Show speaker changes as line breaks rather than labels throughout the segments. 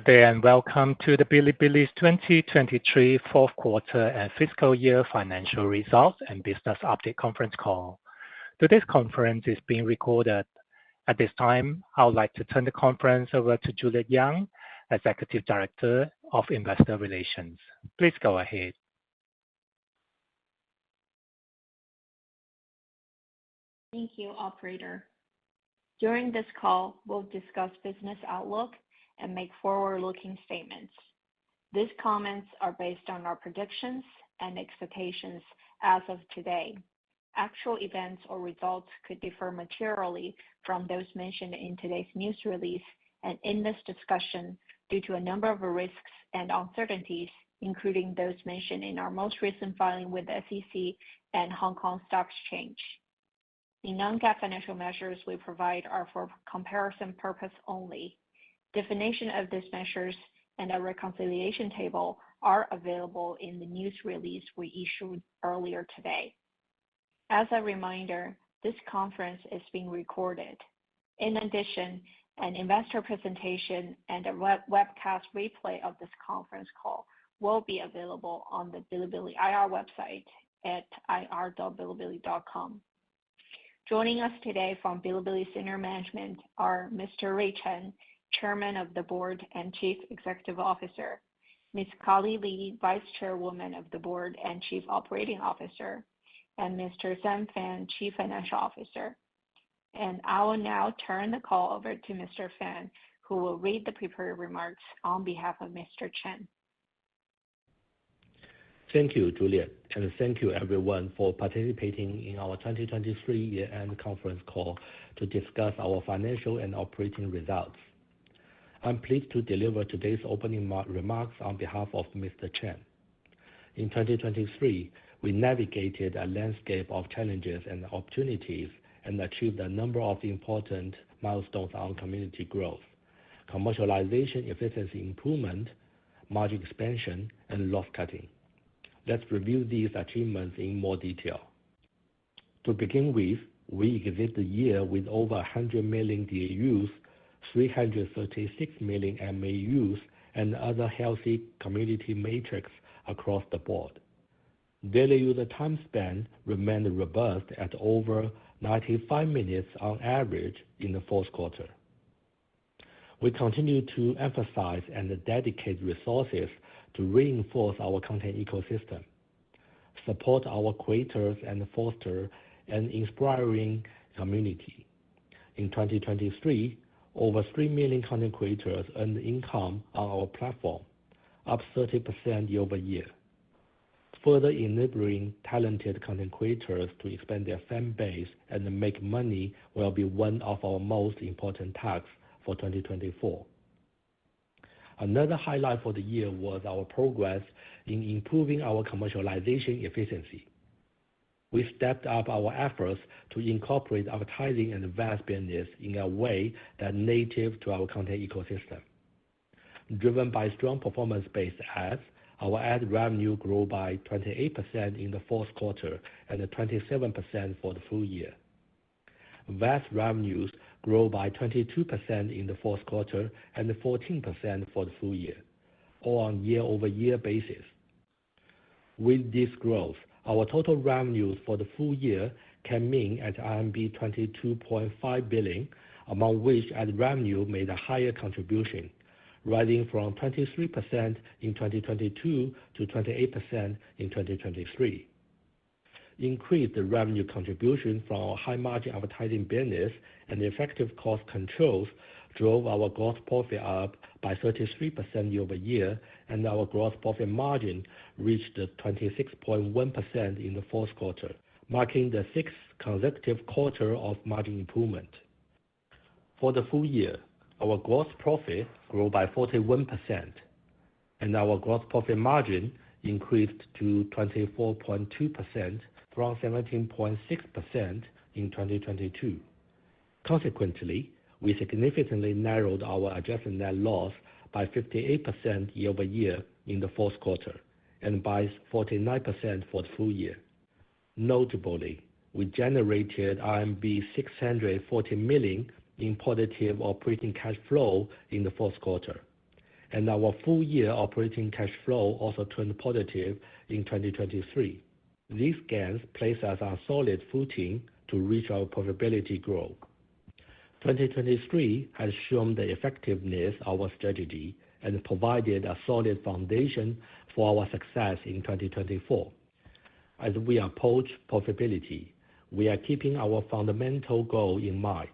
day and welcome to the Bilibili's 2023 fourth quarter and fiscal year financial results and business update conference call. Today's conference is being recorded. At this time, I would like to turn the conference over to Juliet Yang, Executive Director of Investor Relations. Please go ahead.
Thank you, Operator. During this call, we'll discuss business outlook and make forward-looking statements. These comments are based on our predictions and expectations as of today. Actual events or results could differ materially from those mentioned in today's news release and in this discussion due to a number of risks and uncertainties, including those mentioned in our most recent filing with the SEC and Hong Kong Stock Exchange. The non-GAAP financial measures we provide are for comparison purpose only. Definition of these measures and a reconciliation table are available in the news release we issued earlier today. As a reminder, this conference is being recorded. In addition, an investor presentation and a webcast replay of this conference call will be available on the Bilibili IR website at ir.bilibili.com. Joining us today from Bilibili Senior Management are Mr. Rui Chen, Chairman of the Board and Chief Executive Officer, Ms. Carly Li, Vice Chairwoman of the Board and Chief Operating Officer, and Mr. Sam Fan, Chief Financial Officer. And I will now turn the call over to Mr. Fan, who will read the prepared remarks on behalf of Mr. Chen.
Thank you, Juliet, and thank you everyone for participating in our 2023 year-end conference call to discuss our financial and operating results. I'm pleased to deliver today's opening remarks on behalf of Mr. Chen. In 2023, we navigated a landscape of challenges and opportunities and achieved a number of important milestones on community growth, commercialization efficiency improvement, margin expansion, and loss cutting. Let's review these achievements in more detail. To begin with, we exited the year with over 100 million DAUs, 336 million MAUs, and other healthy community metrics across the board. Daily user time span remained robust at over 95 minutes on average in the fourth quarter. We continue to emphasize and dedicate resources to reinforce our content ecosystem, support our creators, and foster an inspiring community. In 2023, over 3 million content creators earned income on our platform, up 30% year-over-year. Further enabling talented content creators to expand their fan base and make money will be one of our most important tasks for 2024. Another highlight for the year was our progress in improving our commercialization efficiency. We stepped up our efforts to incorporate advertising and VAS business in a way that native to our content ecosystem. Driven by strong performance-based ads, our ad revenue grew by 28% in the fourth quarter and 27% for the full year. VAS revenues grew by 22% in the fourth quarter and 14% for the full year, all on year-over-year basis. With this growth, our total revenues for the full year came in at RMB 22.5 billion, among which ad revenue made a higher contribution, rising from 23% in 2022 to 28% in 2023. Increased revenue contribution from our high-margin advertising business and effective cost controls drove our gross profit up by 33% year-over-year, and our gross profit margin reached 26.1% in the fourth quarter, marking the sixth consecutive quarter of margin improvement. For the full year, our gross profit grew by 41%, and our gross profit margin increased to 24.2% from 17.6% in 2022. Consequently, we significantly narrowed our adjusted net loss by 58% year-over-year in the fourth quarter, and by 49% for the full year. Notably, we generated RMB 640 million in positive operating cash flow in the fourth quarter, and our full-year operating cash flow also turned positive in 2023. These gains place us on solid footing to reach our profitability goal. 2023 has shown the effectiveness of our strategy and provided a solid foundation for our success in 2024. As we approach profitability, we are keeping our fundamental goal in mind: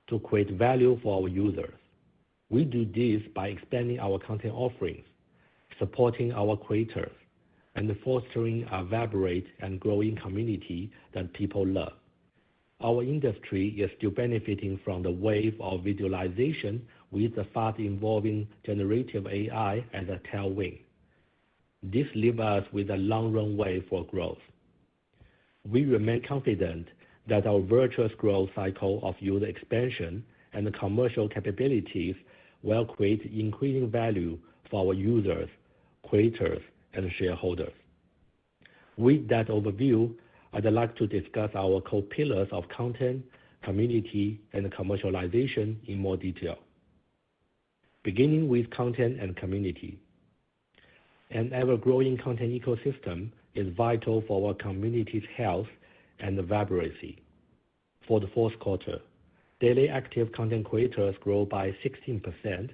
to create value for our users. We do this by expanding our content offerings, supporting our creators, and fostering a vibrant and growing community that people love. Our industry is still benefiting from the wave of visualization with the fast-evolving generative AI as a tailwind. This leaves us with a long runway for growth. We remain confident that our virtuous growth cycle of user expansion and commercial capabilities will create increasing value for our users, creators, and shareholders. With that overview, I'd like to discuss our core pillars of content, community, and commercialization in more detail. Beginning with content and community. An ever-growing content ecosystem is vital for our community's health and vibrancy. For the fourth quarter, daily active content creators grew by 16%,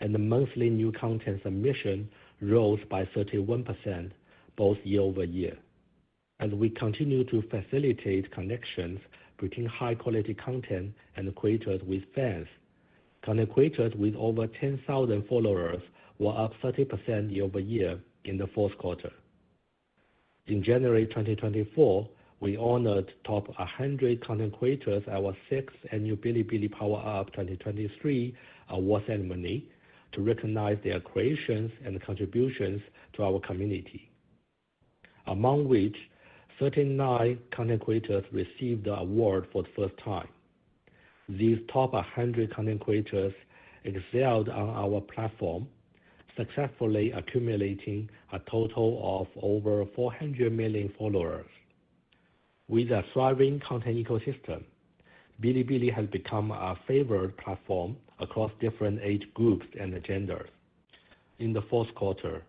and the monthly new content submission rose by 31%, both year-over-year. As we continue to facilitate connections between high-quality content and creators with fans, content creators with over 10,000 followers were up 30% year-over-year in the fourth quarter. In January 2024, we honored top 100 content creators at our 6th annual Bilibili Power Up 2023 award ceremony to recognize their creations and contributions to our community, among which 39 content creators received the award for the first time. These top 100 content creators excelled on our platform, successfully accumulating a total of over 400 million followers. With a thriving content ecosystem, Bilibili has become a favored platform across different age groups and genders. In the fourth quarter,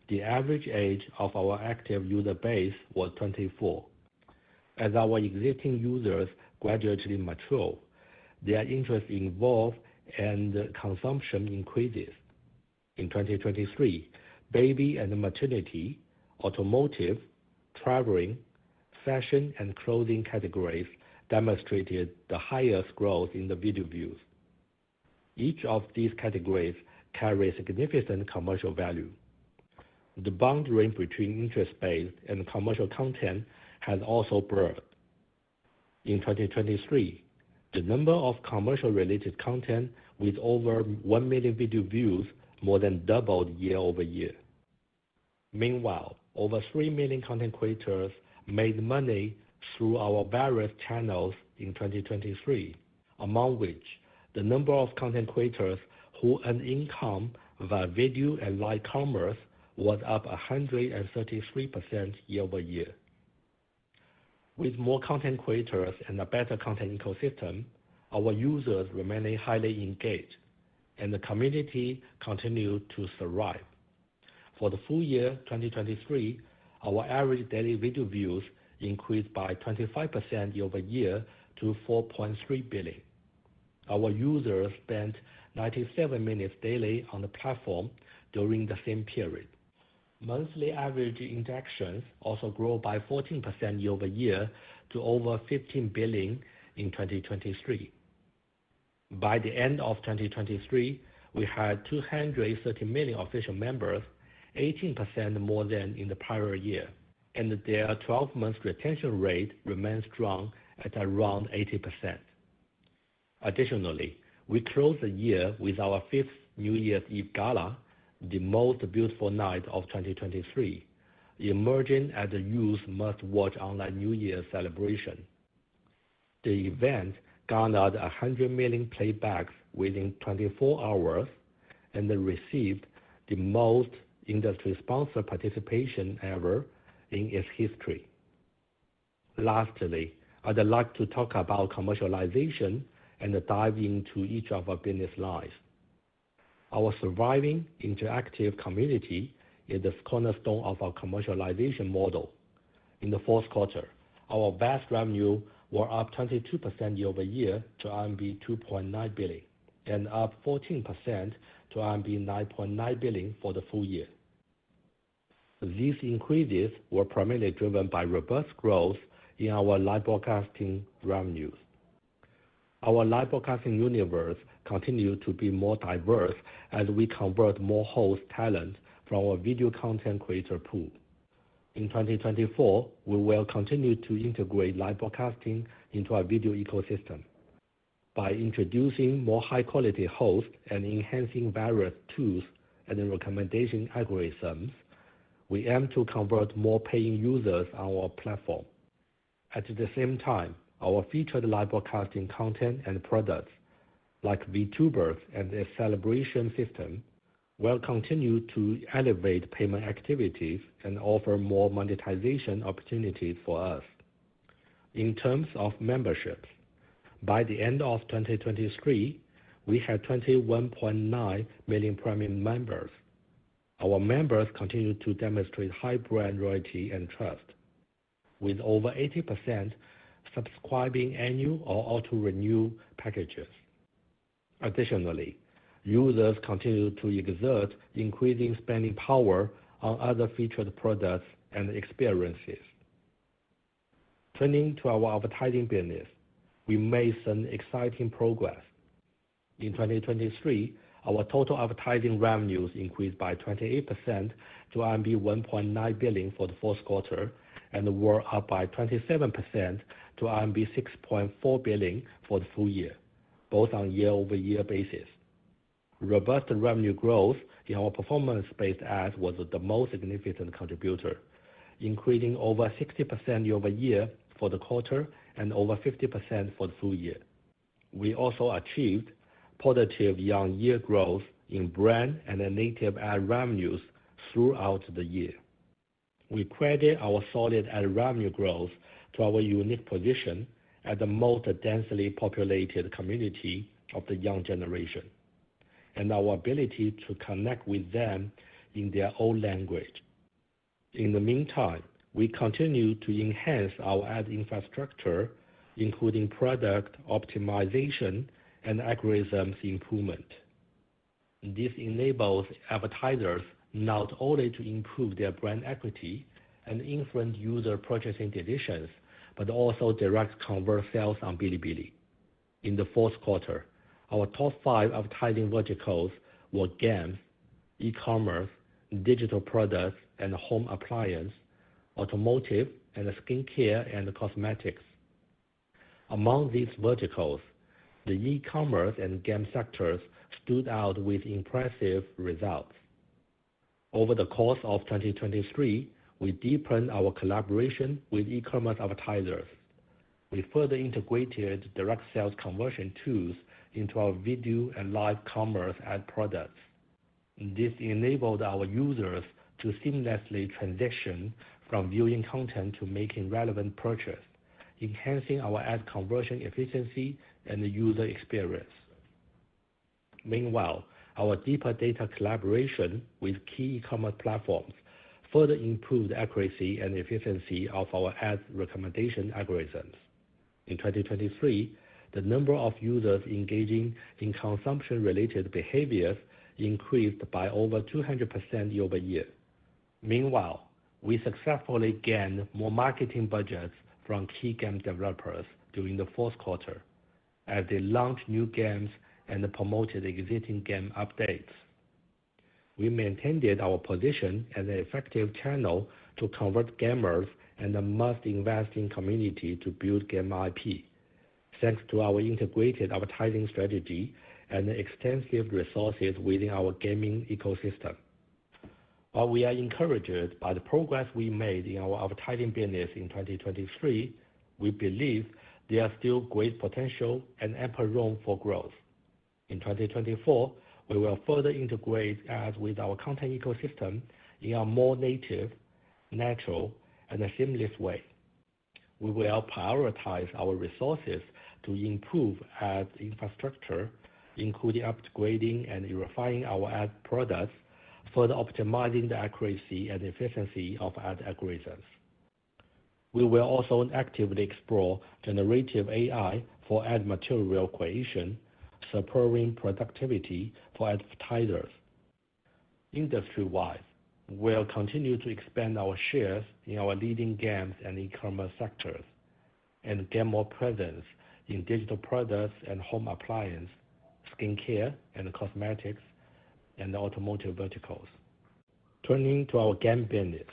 the average age of our active user base was 24. As our existing users gradually mature, their interest evolves and consumption increases. In 2023, baby and maternity, automotive, traveling, fashion, and clothing categories demonstrated the highest growth in the video views. Each of these categories carries significant commercial value. The boundary between interest-based and commercial content has also blurred. In 2023, the number of commercial-related content with over 1 million video views more than doubled year-over-year. Meanwhile, over 3 million content creators made money through our various channels in 2023, among which the number of content creators who earn income via video and live commerce was up 133% year-over-year. With more content creators and a better content ecosystem, our users remain highly engaged, and the community continues to thrive. For the full year 2023, our average daily video views increased by 25% year-over-year to 4.3 billion. Our users spent 97 minutes daily on the platform during the same period. Monthly average interactions also grew by 14% year-over-year to over 15 billion in 2023. By the end of 2023, we had 230 million official members, 18% more than in the prior year, and their 12-month retention rate remains strong at around 80%. Additionally, we closed the year with our 5th New Year's Eve Gala, the most beautiful night of 2023, emerging as the youth must-watch online New Year's celebration. The event garnered 100 million playbacks within 24 hours and received the most industry-sponsored participation ever in its history. Lastly, I'd like to talk about commercialization and dive into each of our business lines. Our surviving interactive community is the cornerstone of our commercialization model. In the fourth quarter, our VAS revenue were up 22% year-over-year to RMB 2.9 billion, and up 14% to RMB 9.9 billion for the full year. These increases were primarily driven by robust growth in our live broadcasting revenues. Our live broadcasting universe continues to be more diverse as we convert more host talent from our video content creator pool. In 2024, we will continue to integrate live broadcasting into our video ecosystem. By introducing more high-quality hosts and enhancing various tools and recommendation algorithms, we aim to convert more paying users on our platform. At the same time, our featured live broadcasting content and products, like VTubers and the celebration system, will continue to elevate payment activities and offer more monetization opportunities for us. In terms of memberships, by the end of 2023, we had 21.9 million premium members. Our members continue to demonstrate high brand loyalty and trust, with over 80% subscribing annual or auto-renew packages. Additionally, users continue to exert increasing spending power on other featured products and experiences. Turning to our advertising business, we made some exciting progress. In 2023, our total advertising revenues increased by 28% to RMB 1.9 billion for the fourth quarter, and were up by 27% to RMB 6.4 billion for the full year, both on year-over-year basis. Robust revenue growth in our performance-based ads was the most significant contributor, increasing over 60% year-over-year for the quarter and over 50% for the full year. We also achieved positive year-on-year growth in brand and native ad revenues throughout the year. We credit our solid ad revenue growth to our unique position as the most densely populated community of the young generation, and our ability to connect with them in their own language. In the meantime, we continue to enhance our ad infrastructure, including product optimization and algorithms improvement. This enables advertisers not only to improve their brand equity and influence user purchasing decisions, but also direct convert sales on Bilibili. In the fourth quarter, our top 5 advertising verticals were games, e-commerce, digital products and home appliance, automotive, and skincare and cosmetics. Among these verticals, the e-commerce and game sectors stood out with impressive results. Over the course of 2023, we deepened our collaboration with e-commerce advertisers. We further integrated direct sales conversion tools into our video and live commerce ad products. This enabled our users to seamlessly transition from viewing content to making relevant purchase, enhancing our ad conversion efficiency and the user experience. Meanwhile, our deeper data collaboration with key e-commerce platforms further improved the accuracy and efficiency of our ad recommendation algorithms. In 2023, the number of users engaging in consumption-related behaviors increased by over 200% year-over-year. Meanwhile, we successfully gained more marketing budgets from key game developers during the fourth quarter, as they launched new games and promoted existing game updates. We maintained our position as an effective channel to convert gamers and a must-investing community to build game IP, thanks to our integrated advertising strategy and extensive resources within our gaming ecosystem. While we are encouraged by the progress we made in our advertising business in 2023, we believe there is still great potential and ample room for growth. In 2024, we will further integrate ads with our content ecosystem in a more native, natural, and a seamless way. We will prioritize our resources to improve ad infrastructure, including upgrading and refining our ad products, further optimizing the accuracy and efficiency of ad algorithms. We will also actively explore generative AI for ad material creation, supporting productivity for advertisers. Industry-wide, we'll continue to expand our shares in our leading games and e-commerce sectors, and gain more presence in digital products and home appliance, skincare and cosmetics, and automotive verticals. Turning to our game business,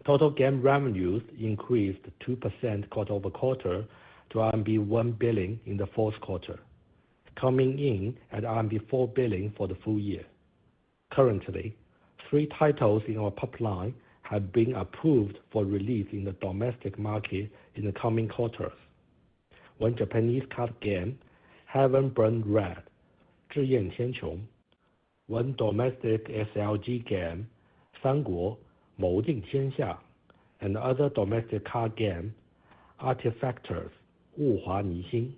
total game revenues increased 2% quarter-over-quarter to RMB 1 billion in the fourth quarter, coming in at RMB 4 billion for the full year. Currently, 3 titles in our pipeline have been approved for release in the domestic market in the coming quarters. One Japanese card game, Heaven Burned Red, 志焰天穹, one domestic SLG game, 三国谋定天下, and other domestic card game, Artifactors, 物华霓心.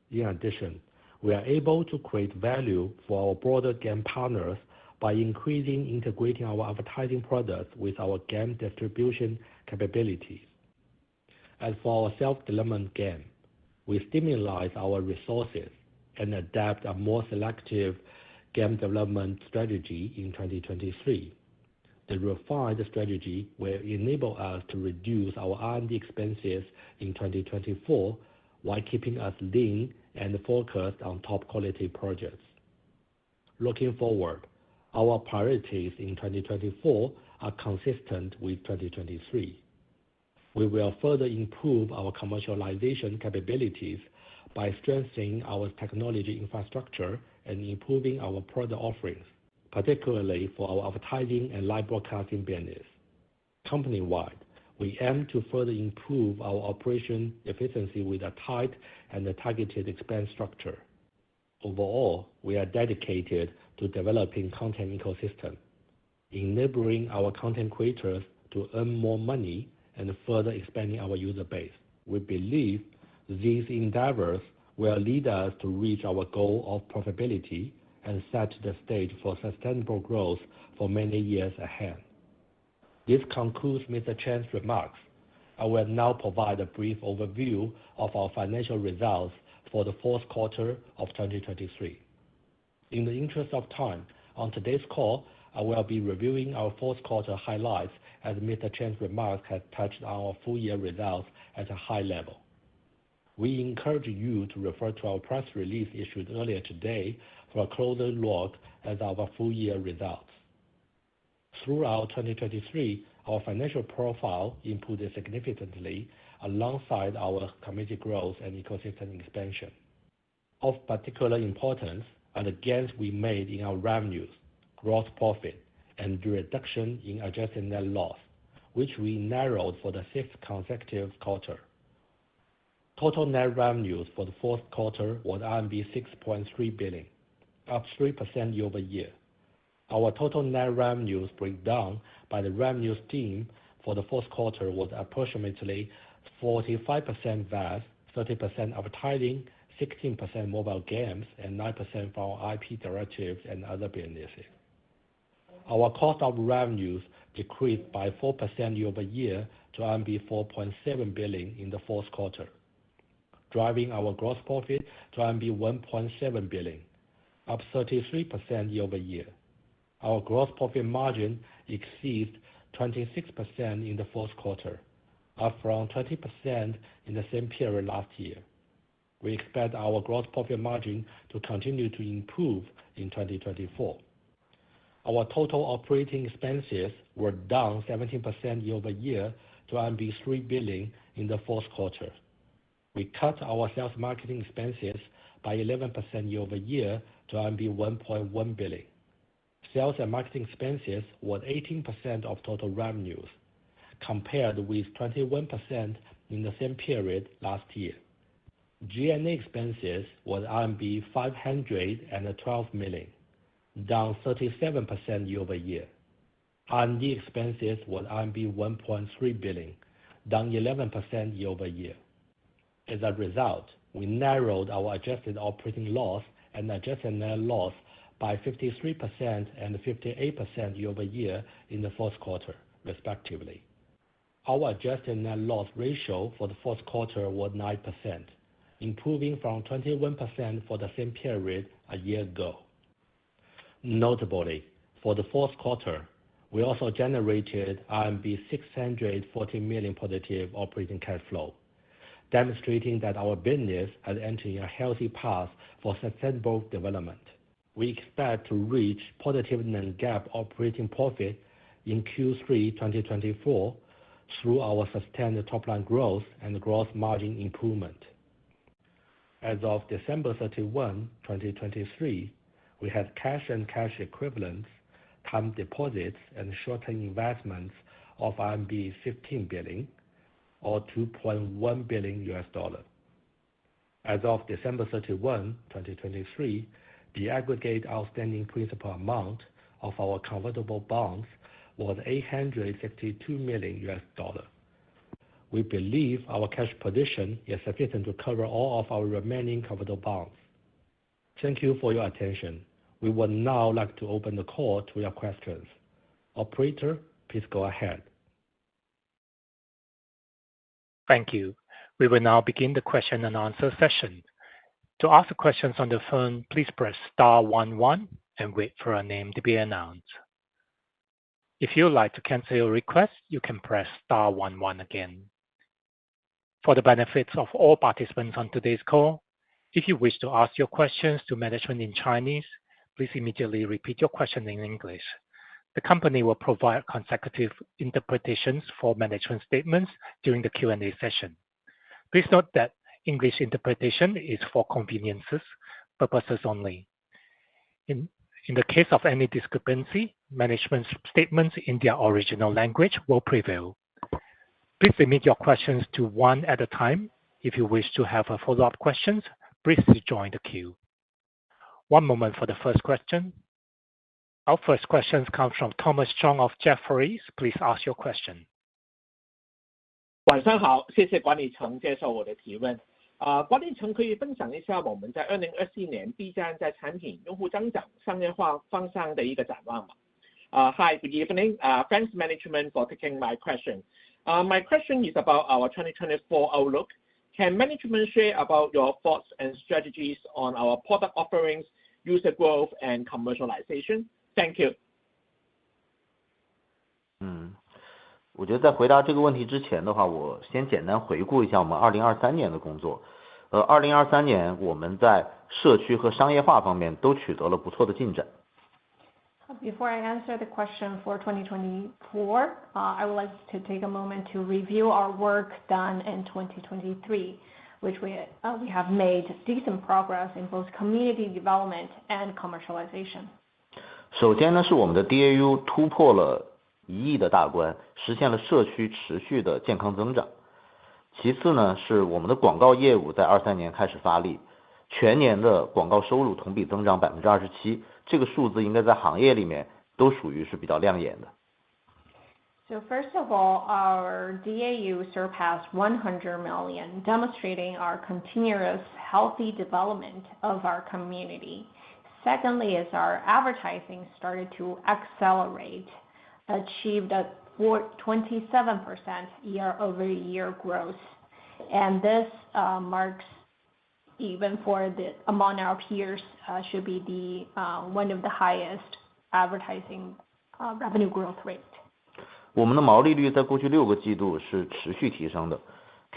In addition, we are able to create value for our broader game partners by integrating our advertising products with our game distribution capabilities. As for our self-development game, we stimulate our resources and adapt a more selective game development strategy in 2023. The refined strategy will enable us to reduce our R&D expenses in 2024 while keeping us lean and focused on top-quality projects. Looking forward, our priorities in 2024 are consistent with 2023. We will further improve our commercialization capabilities by strengthening our technology infrastructure and improving our product offerings, particularly for our advertising and live broadcasting business. Company-wide, we aim to further improve our operation efficiency with a tight and targeted expense structure. Overall, we are dedicated to developing content ecosystem, enabling our content creators to earn more money and further expanding our user base. We believe these endeavors will lead us to reach our goal of profitability and set the stage for sustainable growth for many years ahead. This concludes Mr. Chen's remarks. I will now provide a brief overview of our financial results for the fourth quarter of 2023. In the interest of time, on today's call, I will be reviewing our fourth quarter highlights as Mr. Chen's remarks have touched on our full year results at a high level. We encourage you to refer to our press release issued earlier today for a closer look at our full year results. Throughout 2023, our financial profile improved significantly alongside our community growth and ecosystem expansion. Of particular importance are the gains we made in our revenues, gross profit, and the reduction in adjusted net loss, which we narrowed for the 6th consecutive quarter. Total net revenues for the fourth quarter was RMB 6.3 billion, up 3% year-over-year. Our total net revenues breakdown by the revenue stream for the fourth quarter was approximately 45% VAS, 30% advertising, 16% mobile games, and 9% from our IP derivatives and other businesses. Our cost of revenues decreased by 4% year-over-year to RMB 4.7 billion in the fourth quarter, driving our gross profit to RMB 1.7 billion, up 33% year-over-year. Our gross profit margin exceeds 26% in the fourth quarter, up from 20% in the same period last year. We expect our gross profit margin to continue to improve in 2024. Our total operating expenses were down 17% year-over-year to RMB 3 billion in the fourth quarter. We cut our sales marketing expenses by 11% year-over-year to RMB 1.1 billion. Sales and marketing expenses were 18% of total revenues, compared with 21% in the same period last year. G&A expenses were RMB 512 million, down 37% year-over-year. R&D expenses were RMB 1.3 billion, down 11% year-over-year. As a result, we narrowed our adjusted operating loss and adjusted net loss by 53% and 58% year-over-year in the fourth quarter, respectively. Our adjusted net loss ratio for the fourth quarter was 9%, improving from 21% for the same period a year ago. Notably, for the fourth quarter, we also generated RMB 640 million positive operating cash flow, demonstrating that our business is entering a healthy path for sustainable development. We expect to reach positive non-GAAP operating profit in Q3 2024 through our sustained top-line growth and gross margin improvement. As of December 31, 2023, we had cash and cash equivalents, time deposits, and short-term investments of RMB 15 billion, or $2.1 billion. As of December 31, 2023, the aggregate outstanding principal amount of our convertible bonds was $862 million. We believe our cash position is sufficient to cover all of our remaining convertible bonds. Thank you for your attention. We would now like to open the call to your questions. Operator, please go ahead.
Thank you. We will now begin the question and answer session. To ask questions on the phone, please press star 11 and wait for a name to be announced. If you would like to cancel your request, you can press star 11 again. For the benefits of all participants on today's call, if you wish to ask your questions to management in Chinese, please immediately repeat your question in English. The company will provide consecutive interpretations for management statements during the Q&A session. Please note that English interpretation is for convenience purposes only. In the case of any discrepancy, management's statements in their original language will prevail. Please limit your questions to one at a time. If you wish to have a follow-up questions, please join the queue. One moment for the first question. Our first question comes from Thomas Chong of Jefferies. Please ask your question.
晚上好，谢谢管理层接受我的提问。管理层可以分享一下我们在2024年 B 站在产品用户增长商业化方向的一个展望吗？Hi, good evening. Thanks management for taking my question. My question is about our 2024 outlook. Can management share about your thoughts and strategies on our product offerings, user growth, and commercialization? Thank you.
我觉得在回答这个问题之前的话，我先简单回顾一下我们2023年的工作。2023年我们在社区和商业化方面都取得了不错的进展。
Before I answer the question for 2024, I would like to take a moment to review our work done in 2023, which we have made decent progress in both community development and commercialization.
首先呢，是我们的 DAU 突破了1亿的大关，实现了社区持续的健康增长。其次呢，是我们的广告业务在23年开始发力，全年的广告收入同比增长 27%， 这个数字应该在行业里面都属于是比较亮眼的。
So first of all, our DAU surpassed 100 million, demonstrating our continuous healthy development of our community. Secondly, is our advertising started to accelerate, achieved a 27% year-over-year growth, and this marks even for the among our peers should be the one of the highest advertising revenue growth rate.
我们的毛利率在过去6个季度是持续提升的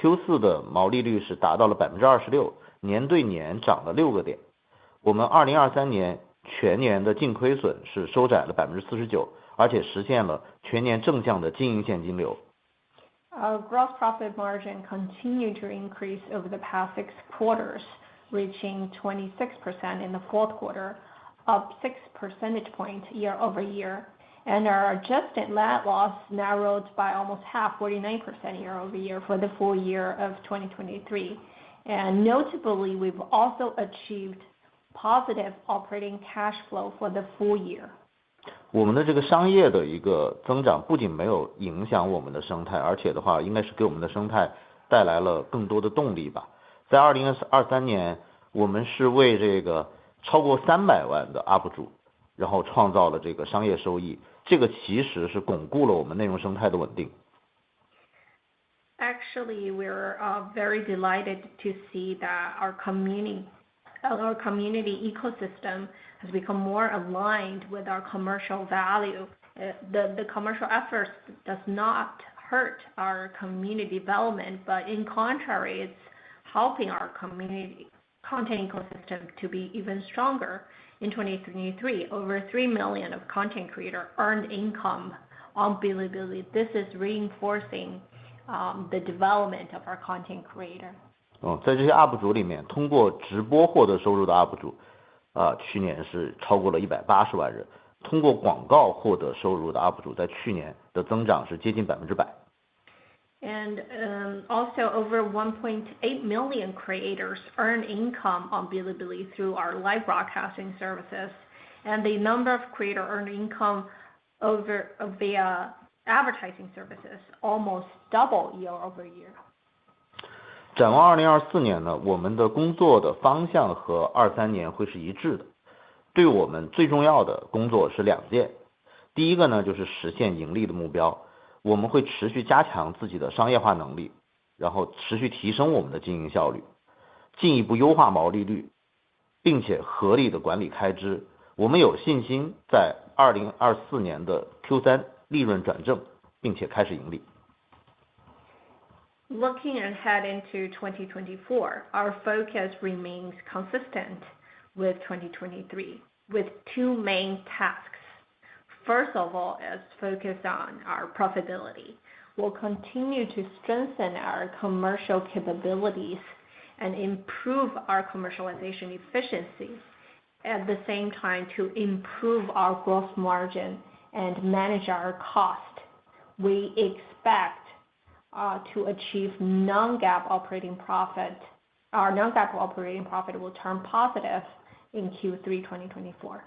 ，Q4 的毛利率是达到了 26%， 年对年涨了6个点。我们2023年全年的净亏损是收窄了 49%， 而且实现了全年正向的经营现金流。
Our gross profit margin continued to increase over the past 6 quarters, reaching 26% in the fourth quarter, up 6 percentage points year-over-year, and our adjusted net loss narrowed by almost half, 49% year-over-year for the full year of 2023. And notably, we've also achieved positive operating cash flow for the full year.
我们的这个商业的一个增长不仅没有影响我们的生态，而且的话应该是给我们的生态带来了更多的动力吧。在2023年，我们是为这个超过300万的 UP 主，然后创造了这个商业收益，这个其实是巩固了我们内容生态的稳定。
Actually, we're very delighted to see that our community ecosystem has become more aligned with our commercial value. The commercial efforts does not hurt our community development, but in contrary, it's helping our community content ecosystem to be even stronger. In 2023, over 3 million of content creators earned income on Bilibili. This is reinforcing the development of our content creator.
在这些 UP 主里面，通过直播获得收入的 UP 主，去年是超过了180万人。通过广告获得收入的 UP 主，在去年的增长是接近100%。
And also over 1.8 million creators earn income on Bilibili through our live broadcasting services, and the number of creators earn income via advertising services almost double year over year.
展望2024年呢，我们的工作的方向和23年会是一致的。对我们最重要的工作是2件，第一个呢就是实现盈利的目标。我们会持续加强自己的商业化能力，然后持续提升我们的经营效率，进一步优化毛利率，并且合理的管理开支。我们有信心在2024年的 Q3 利润转正，并且开始盈利。
Looking ahead into 2024, our focus remains consistent with 2023, with 2 main tasks. First of all, is focus on our profitability. We'll continue to strengthen our commercial capabilities and improve our commercialization efficiency. At the same time, to improve our gross margin and manage our cost. We expect to achieve non-GAAP operating profit. Our non-GAAP operating profit will turn positive in Q3 2024.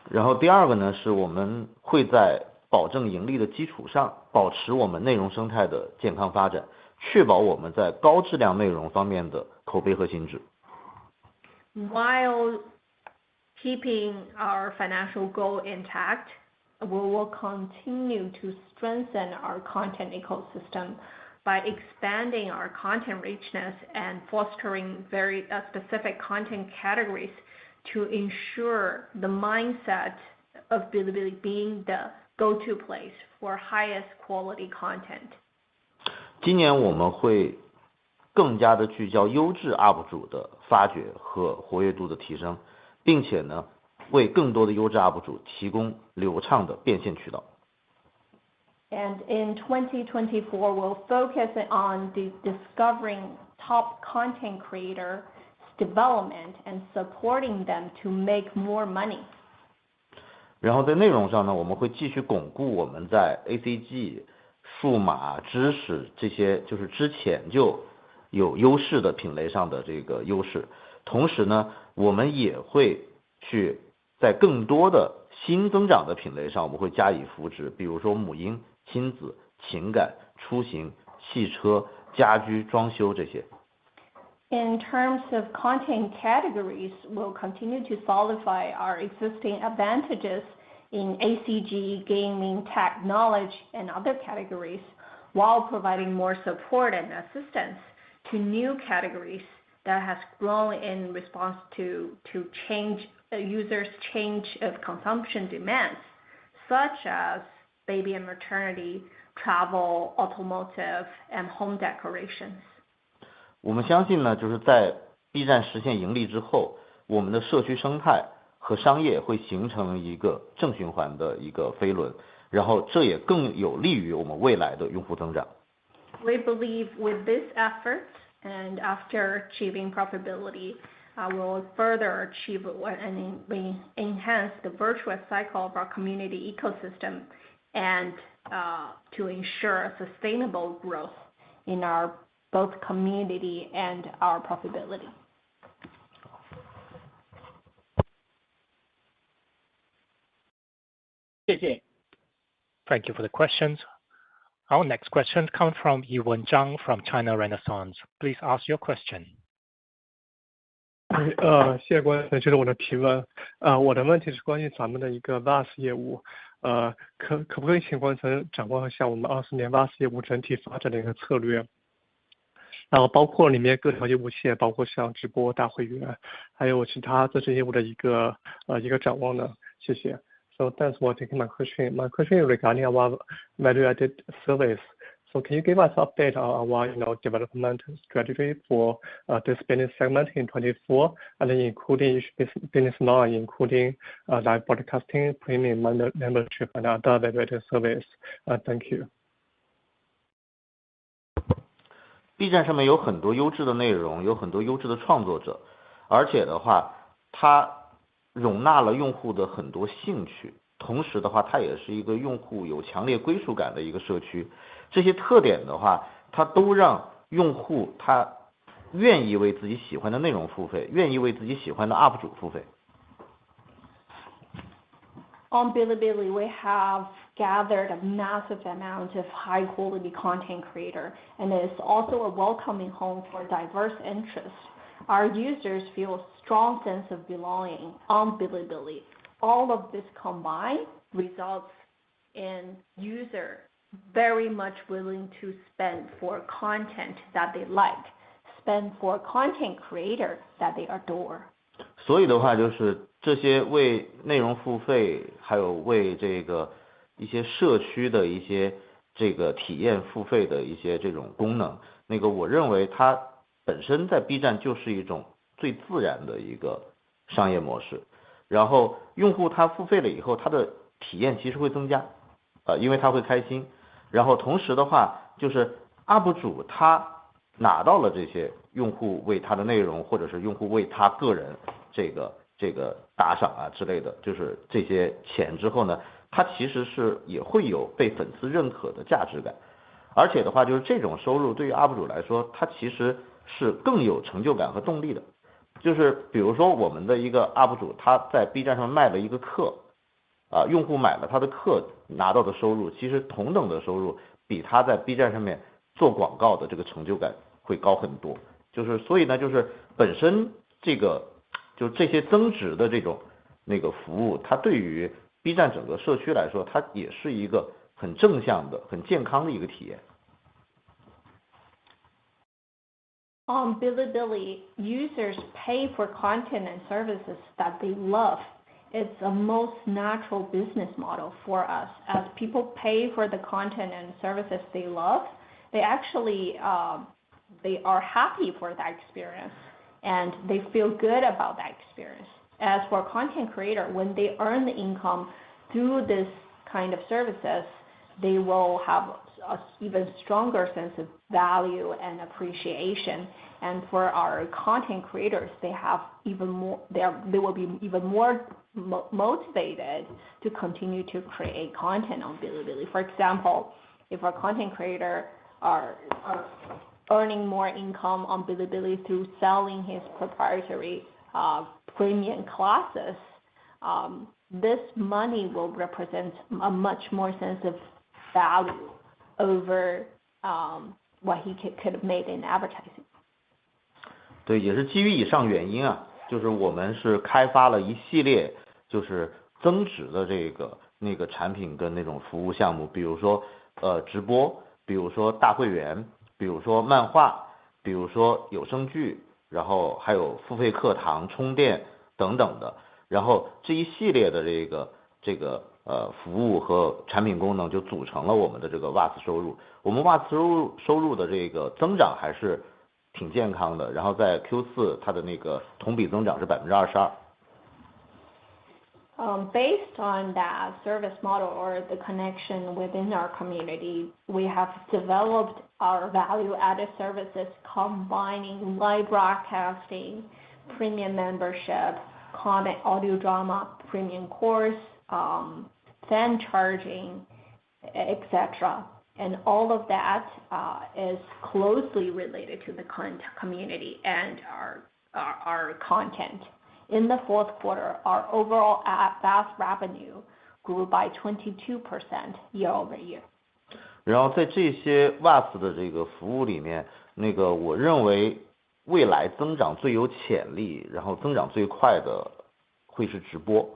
然后第二个呢，是我们会在保证盈利的基础上，保持我们内容生态的健康发展，确保我们在高质量内容方面的口碑和心智。
While keeping our financial goal intact, we will continue to strengthen our content ecosystem by expanding our content richness and fostering very specific content categories to ensure the mindset of Bilibili being the go-to place for highest quality content.
今年我们会更加的聚焦优质 UP 主的发掘和活跃度的提升，并且呢，为更多的优质 UP 主提供流畅的变现渠道。
And in 2024, we'll focus on discovering top content creator development and supporting them to make more money.
然后在内容上呢，我们会继续巩固我们在 ACG、数码、知识这些就是之前就有优势的品类上的这个优势。同时呢，我们也会去在更多的新增长的品类上，我们会加以扶持，比如说母婴、亲子、情感、出行、汽车、家居、装修这些。
In terms of content categories, we'll continue to solidify our existing advantages in ACG, gaming, tech, knowledge, and other categories, while providing more support and assistance to new categories that has grown in response to users' change of consumption demands, such as baby and maternity, travel, automotive, and home decorations.
我们相信呢，就是在 B 站实现盈利之后，我们的社区生态和商业会形成一个正循环的一个飞轮，然后这也更有利于我们未来的用户增长。
We believe with this effort and after achieving profitability, we'll further achieve and we enhance the virtuous cycle of our community ecosystem and to ensure sustainable growth in our both community and our profitability.
谢谢。
Thank you for the questions. Our next question comes from Yiwen Zhang from China Renaissance. Please ask your question.
谢谢关先生我的提问。我的问题是关于咱们的一个 VAS 业务，可不可以请关先生展望一下我们20年 VAS 业务整体发展的一个策略？然后包括里面各条业务线，包括像直播、大会员，还有其他这些业务的一个展望呢？谢谢。So thanks for taking my question. My question is regarding our value-added service. So can you give us an update on our development strategy for this business segment in 24, and then including each business line, including live broadcasting, premium membership, and other value-added service? Thank you.
B 站上面有很多优质的内容，有很多优质的创作者，而且的话，它容纳了用户的很多兴趣，同时的话，它也是一个用户有强烈归属感的一个社区。这些特点的话，它都让用户他愿意为自己喜欢的内容付费，愿意为自己喜欢的 UP 主付费。
On Bilibili, we have gathered a massive amount of high-quality content creator, and it is also a welcoming home for diverse interests. Our users feel a strong sense of belonging on Bilibili. All of this combined results in user very much willing to spend for content that they like, spend for content creator that they adore.
所以的话，就是这些为内容付费，还有为这个一些社区的一些这个体验付费的一些这种功能，我认为它本身在 B 站就是一种最自然的一个商业模式。然后用户他付费了以后，他的体验其实会增加，因为他会开心。然后同时的话，就是 UP 主他拿到了这些用户为他的内容，或者是用户为他个人这个打赏啊之类的，就是这些钱之后呢，他其实是也会有被粉丝认可的价值感。而且的话，就是这种收入对于 UP 主来说，他其实是更有成就感和动力的。就是比如说我们的一个 UP 主，他在 B 站上卖了一个课，用户买了他的课拿到的收入，其实同等的收入比他在 B 站上面做广告的这个成就感会高很多。就是所以呢，就是本身就这些增值的这种服务，它对于 B 站整个社区来说，它也是一个很正向的、很健康的一个体验。
On Bilibili, users pay for content and services that they love. It's a most natural business model for us. As people pay for the content and services they love, they actually they are happy for that experience, and they feel good about that experience. As for content creator, when they earn the income through this kind of services, they will have an even stronger sense of value and appreciation. And for our content creators, they have even more. They will be even more motivated to continue to create content on Bilibili. For example, if our content creator are earning more income on Bilibili through selling his proprietary premium classes, this money will represent a much more sense of value over what he could have made in advertising.
对，也是基于以上原因啊，就是我们是开发了一系列就是增值的产品跟那种服务项目，比如说直播，比如说大会员，比如说漫画，比如说有声剧，然后还有付费课堂、充电等等的。然后这一系列的服务和产品功能就组成了我们的这个 VAS 收入。我们 VAS 收入的这个增长还是挺健康的，然后在 Q4 它的同比增长是 22%。Based
on that service model or the connection within our community, we have developed our value-added services combining live broadcasting, premium membership, comic audio drama, premium course, fan charging, etc. And all of that is closely related to the community and our content. In the fourth quarter, our overall VAS revenue grew by 22% year over year.
然后在这些 VAS 的这个服务里面，我认为未来增长最有潜力，然后增长最快的会是直播。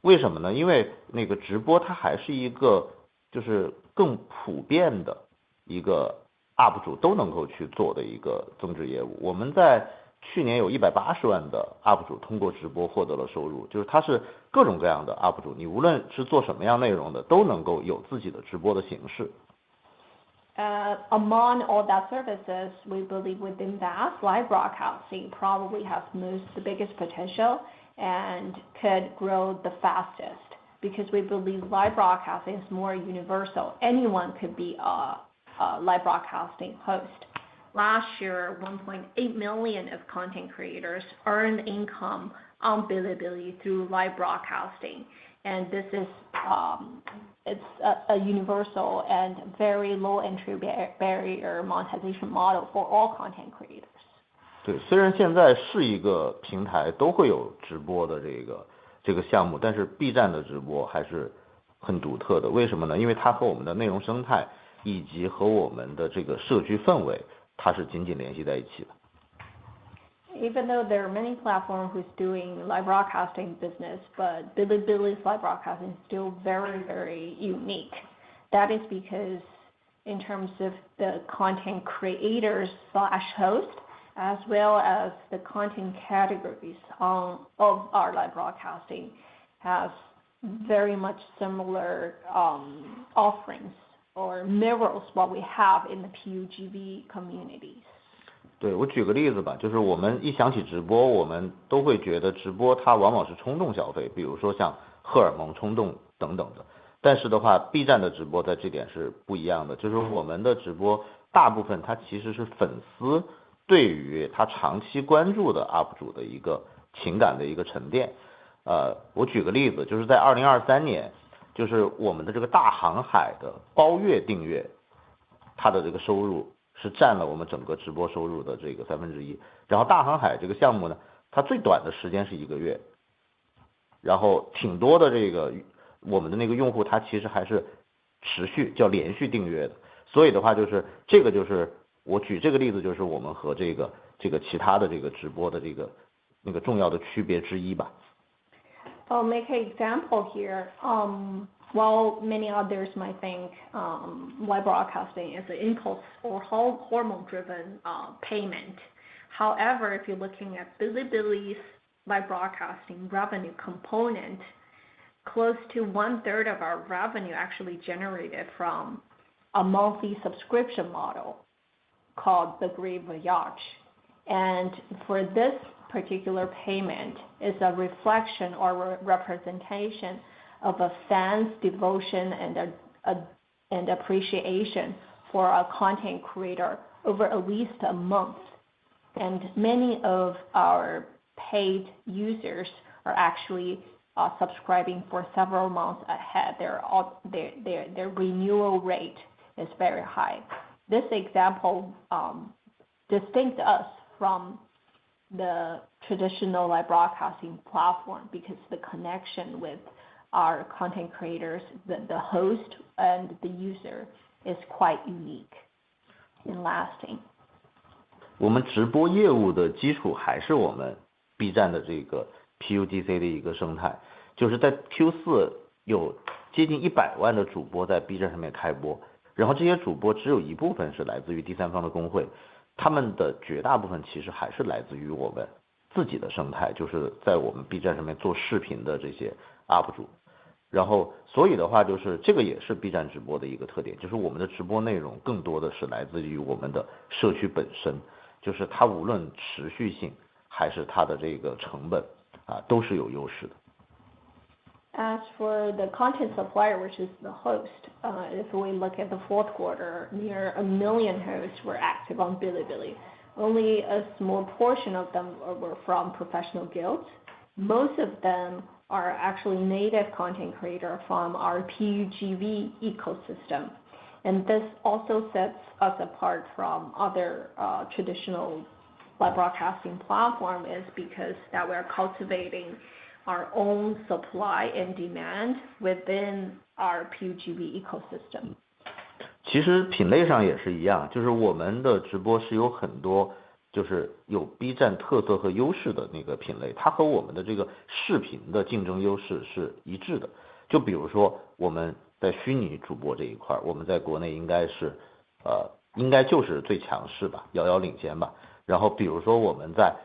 为什么呢？因为那个直播它还是一个就是更普遍的一个 UP 主都能够去做的一个增值业务。我们在去年有180万的 UP 主通过直播获得了收入，就是它是各种各样的 UP 主，你无论是做什么样内容的，都能够有自己的直播的形式。
Among all that services, we believe within that, live broadcasting probably has the biggest potential and could grow the fastest because we believe live broadcasting is more universal. Anyone could be a live broadcasting host. Last year, 1.8 million of content creators earned income on Bilibili through live broadcasting, and this is it's a universal and very low entry barrier monetization model for all content creators.
对，虽然现在是一个平台都会有直播的这个项目，但是 B 站的直播还是很独特的。为什么呢？因为它和我们的内容生态以及和我们的这个社区氛围，它是紧紧联系在一起的。
Even though there are many platforms who's doing live broadcasting business, but Bilibili's live broadcasting is still very, very unique. That is because in terms of the content creators / host, as well as the content categories of our live broadcasting has very much similar offerings or mirrors what we have in the PUGV communities.
对，我举个例子吧，就是我们一想起直播，我们都会觉得直播它往往是冲动消费，比如说像荷尔蒙冲动等等的。但是的话 ，B 站的直播在这点是不一样的，就是我们的直播大部分它其实是粉丝对于他长期关注的 UP 主的一个情感的一个沉淀。我举个例子，就是在2023年，就是我们的这个大航海的包月订阅，它的这个收入是占了我们整个直播收入的这个1/3。然后大航海这个项目呢，它最短的时间是1个月，然后挺多的这个我们的那个用户他其实还是持续叫连续订阅的。所以的话就是这个就是我举这个例子，就是我们和这个其他的这个直播的这个那个重要的区别之一吧。
I'll make an example here. While many others might think live broadcasting is an impulse or hormone-driven payment. However, if you're looking at Bilibili's live broadcasting revenue component, close to 1/3 of our revenue actually generated from a monthly subscription model called the Great Voyage. And for this particular payment is a reflection or representation of a fan's devotion and appreciation for a content creator over at least a month. And many of our paid users are actually subscribing for several months ahead. Their renewal rate is very high. This example distinct us from the traditional live broadcasting platform because the connection with our content creators, the host and the user is quite unique and lasting.
我们直播业务的基础还是我们 B 站的这个 PUGC 的一个生态，就是在 Q4 有接近100万的主播在 B 站上面开播，然后这些主播只有一部分是来自于第三方的公会，他们的绝大部分其实还是来自于我们自己的生态，就是在我们 B 站上面做视频的这些 UP 主。然后所以的话就是这个也是 B 站直播的一个特点，就是我们的直播内容更多的是来自于我们的社区本身，就是它无论持续性还是它的这个成本都是有优势的。
As for the content supplier, which is the host, if we look at the fourth quarter, near 1 million hosts were active on Bilibili. Only a small portion of them were from professional guilds. Most of them are actually native content creators from our PUGV ecosystem. And this also sets us apart from other traditional live broadcasting platform is because that we're cultivating our own supply and demand within our PUGV ecosystem.
其实品类上也是一样，就是我们的直播是有很多就是有 B 站特色和优势的那个品类，它和我们的这个视频的竞争优势是一致的。就比如说我们在虚拟主播这一块，我们在国内应该就是最强势吧，遥遥领先吧。然后比如说我们在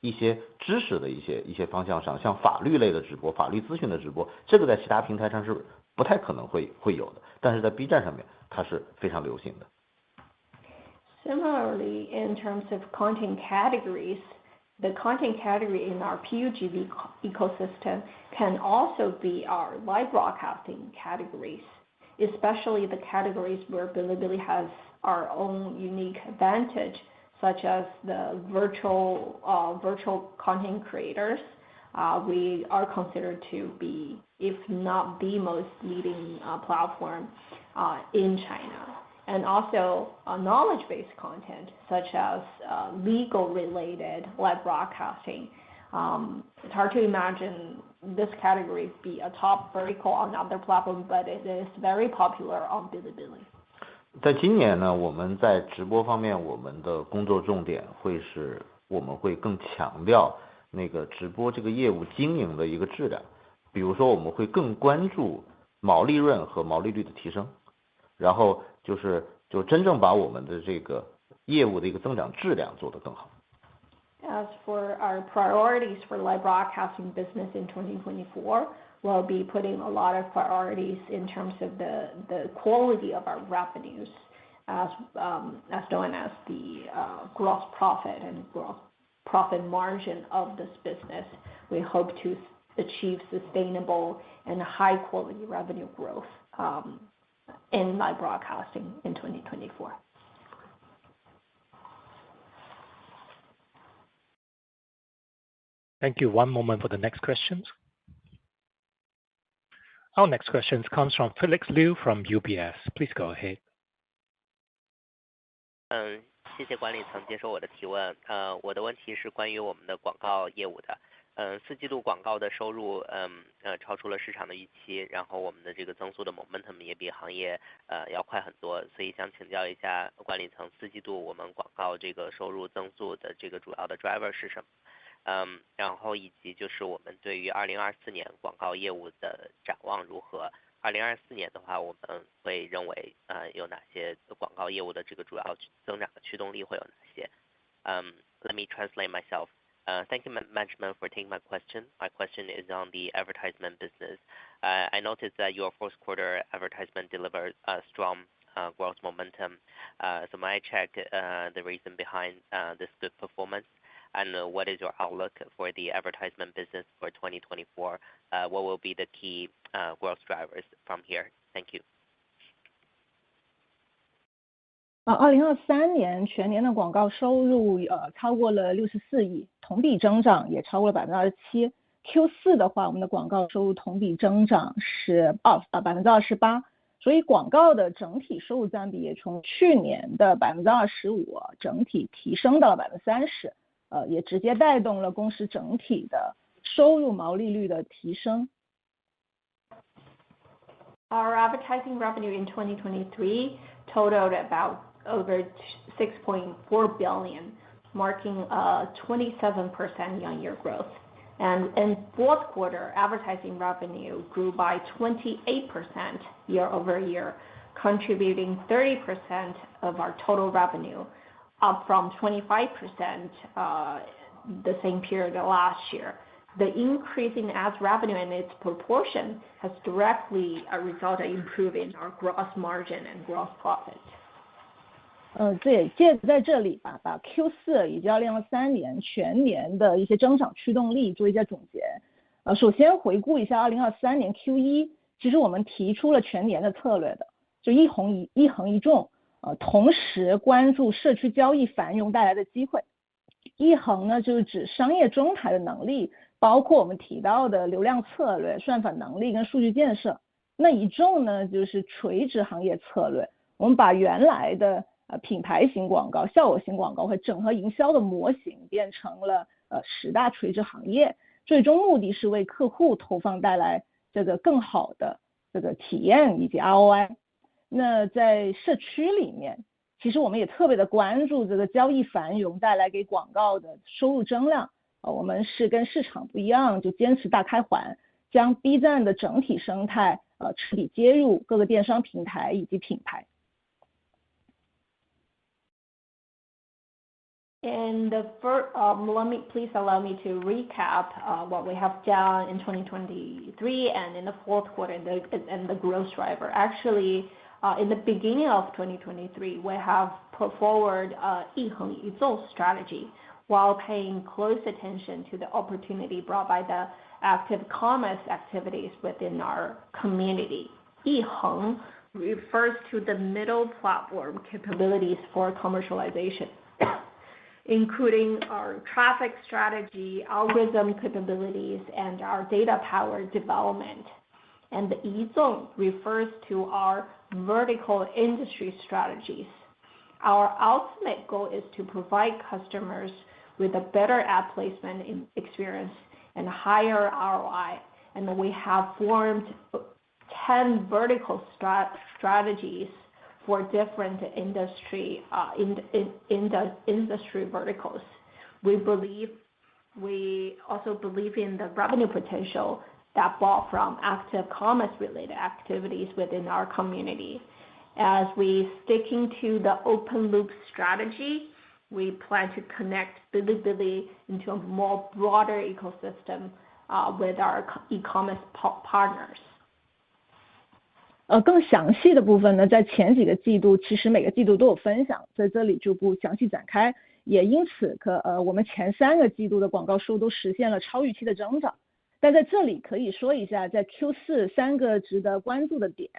一些知识的一些方向上，像法律类的直播、法律咨询的直播，这个在其他平台上是不太可能会有的，但是在 B 站上面它是非常流行的。
Similarly, in terms of content categories, the content category in our PUGV ecosystem can also be our live broadcasting categories, especially the categories where Bilibili has our own unique advantage, such as the virtual content creators. We are considered to be, if not the most leading platform in China. And also knowledge-based content, such as legal-related live broadcasting. It's hard to imagine this category be a top vertical on other platforms, but it is very popular on Bilibili.
在今年呢，我们在直播方面，我们的工作重点我们会更强调那个直播这个业务经营的一个质量，比如说我们会更关注毛利润和毛利率的提升，然后就真正把我们的这个业务的一个增长质量做得更好。
As for our priorities for live broadcasting business in 2024, we'll be putting a lot of priorities in terms of the quality of our revenues, as known as the gross profit and gross profit margin of this business. We hope to achieve sustainable and high quality revenue growth in live broadcasting in 2024.
Thank you. One moment for the next questions. Our next question comes from Felix Liu from UBS. Please go ahead.
谢谢管理层接受我的提问。我的问题是关于我们的广告业务的。四季度广告的收入超出了市场的预期，然后我们的这个增速的 momentum 也比行业要快很多，所以想请教一下管理层，四季度我们广告这个收入增速的这个主要的 driver 是什么？然后以及就是我们对于2024年广告业务的展望如何？2024年的话，我们会认为有哪些广告业务的这个主要增长的驱动力会有哪些？Let me translate myself. Thank you, management, for taking my question. My question is on the advertisement business. I noticed that your fourth quarter advertisement delivered a strong growth momentum. So may I check the reason behind this good performance? And what is your outlook for the advertisement business for 2024? What will be the key growth drivers from here? Thank you.
2023年全年的广告收入超过了64亿，同比增长也超过了 27%。Q4 的话，我们的广告收入同比增长是28%，所以广告的整体收入占比也从去年的 25% 整体提升到了 30%，也直接带动了公司整体的收入毛利率的提升。
Our advertising revenue in 2023 totaled about over 6.4 billion, marking a 27% year-on-year growth. And in fourth quarter, advertising revenue grew by 28% year-over-year, contributing 30% of our total revenue, up from 25% the same period last year. The increase in ads revenue and its proportion has directly resulted in improving our gross margin and gross profit.
这也借在这里吧，把 Q4 以及2023年全年的一些增长驱动力做一下总结。首先回顾一下2023年 Q1， 其实我们提出了全年的策略的，就一横一纵，同时关注社区交易繁荣带来的机会。一横呢，就是指商业中台的能力，包括我们提到的流量策略、算法能力跟数据建设。那一纵呢，就是垂直行业策略，我们把原来的品牌型广告、效果型广告和整合营销的模型变成了10大垂直行业，最终目的是为客户投放带来这个更好的这个体验以及 ROI。那在社区里面，其实我们也特别的关注这个交易繁荣带来给广告的收入增量。我们是跟市场不一样，就坚持大开环，将 B 站的整体生态彻底接入各个电商平台以及品牌。
And please allow me to recap what we have done in 2023 and in the fourth quarter and the growth driver. Actually, in the beginning of 2023, we have put forward a 一横一纵 strategy while paying close attention to the opportunity brought by the active commerce activities within our community. 一横 refers to the middle platform capabilities for commercialization. Including our traffic strategy, algorithm capabilities, and our data-powered development. And the 一纵 refers to our vertical industry strategies. Our ultimate goal is to provide customers with a better ad placement experience and higher ROI. And we have formed 10 vertical strategies for different industry verticals. We also believe in the revenue potential that brought from active commerce related activities within our community. As we sticking to the open loop strategy, we plan to connect Bilibili into a more broader ecosystem with our e-commerce partners.
更详细的部分呢，在前几个季度其实每个季度都有分享，在这里就不详细展开。也因此我们前3个季度的广告收入都实现了超预期的增长。但在这里可以说一下，在 Q4 3个值得关注的点。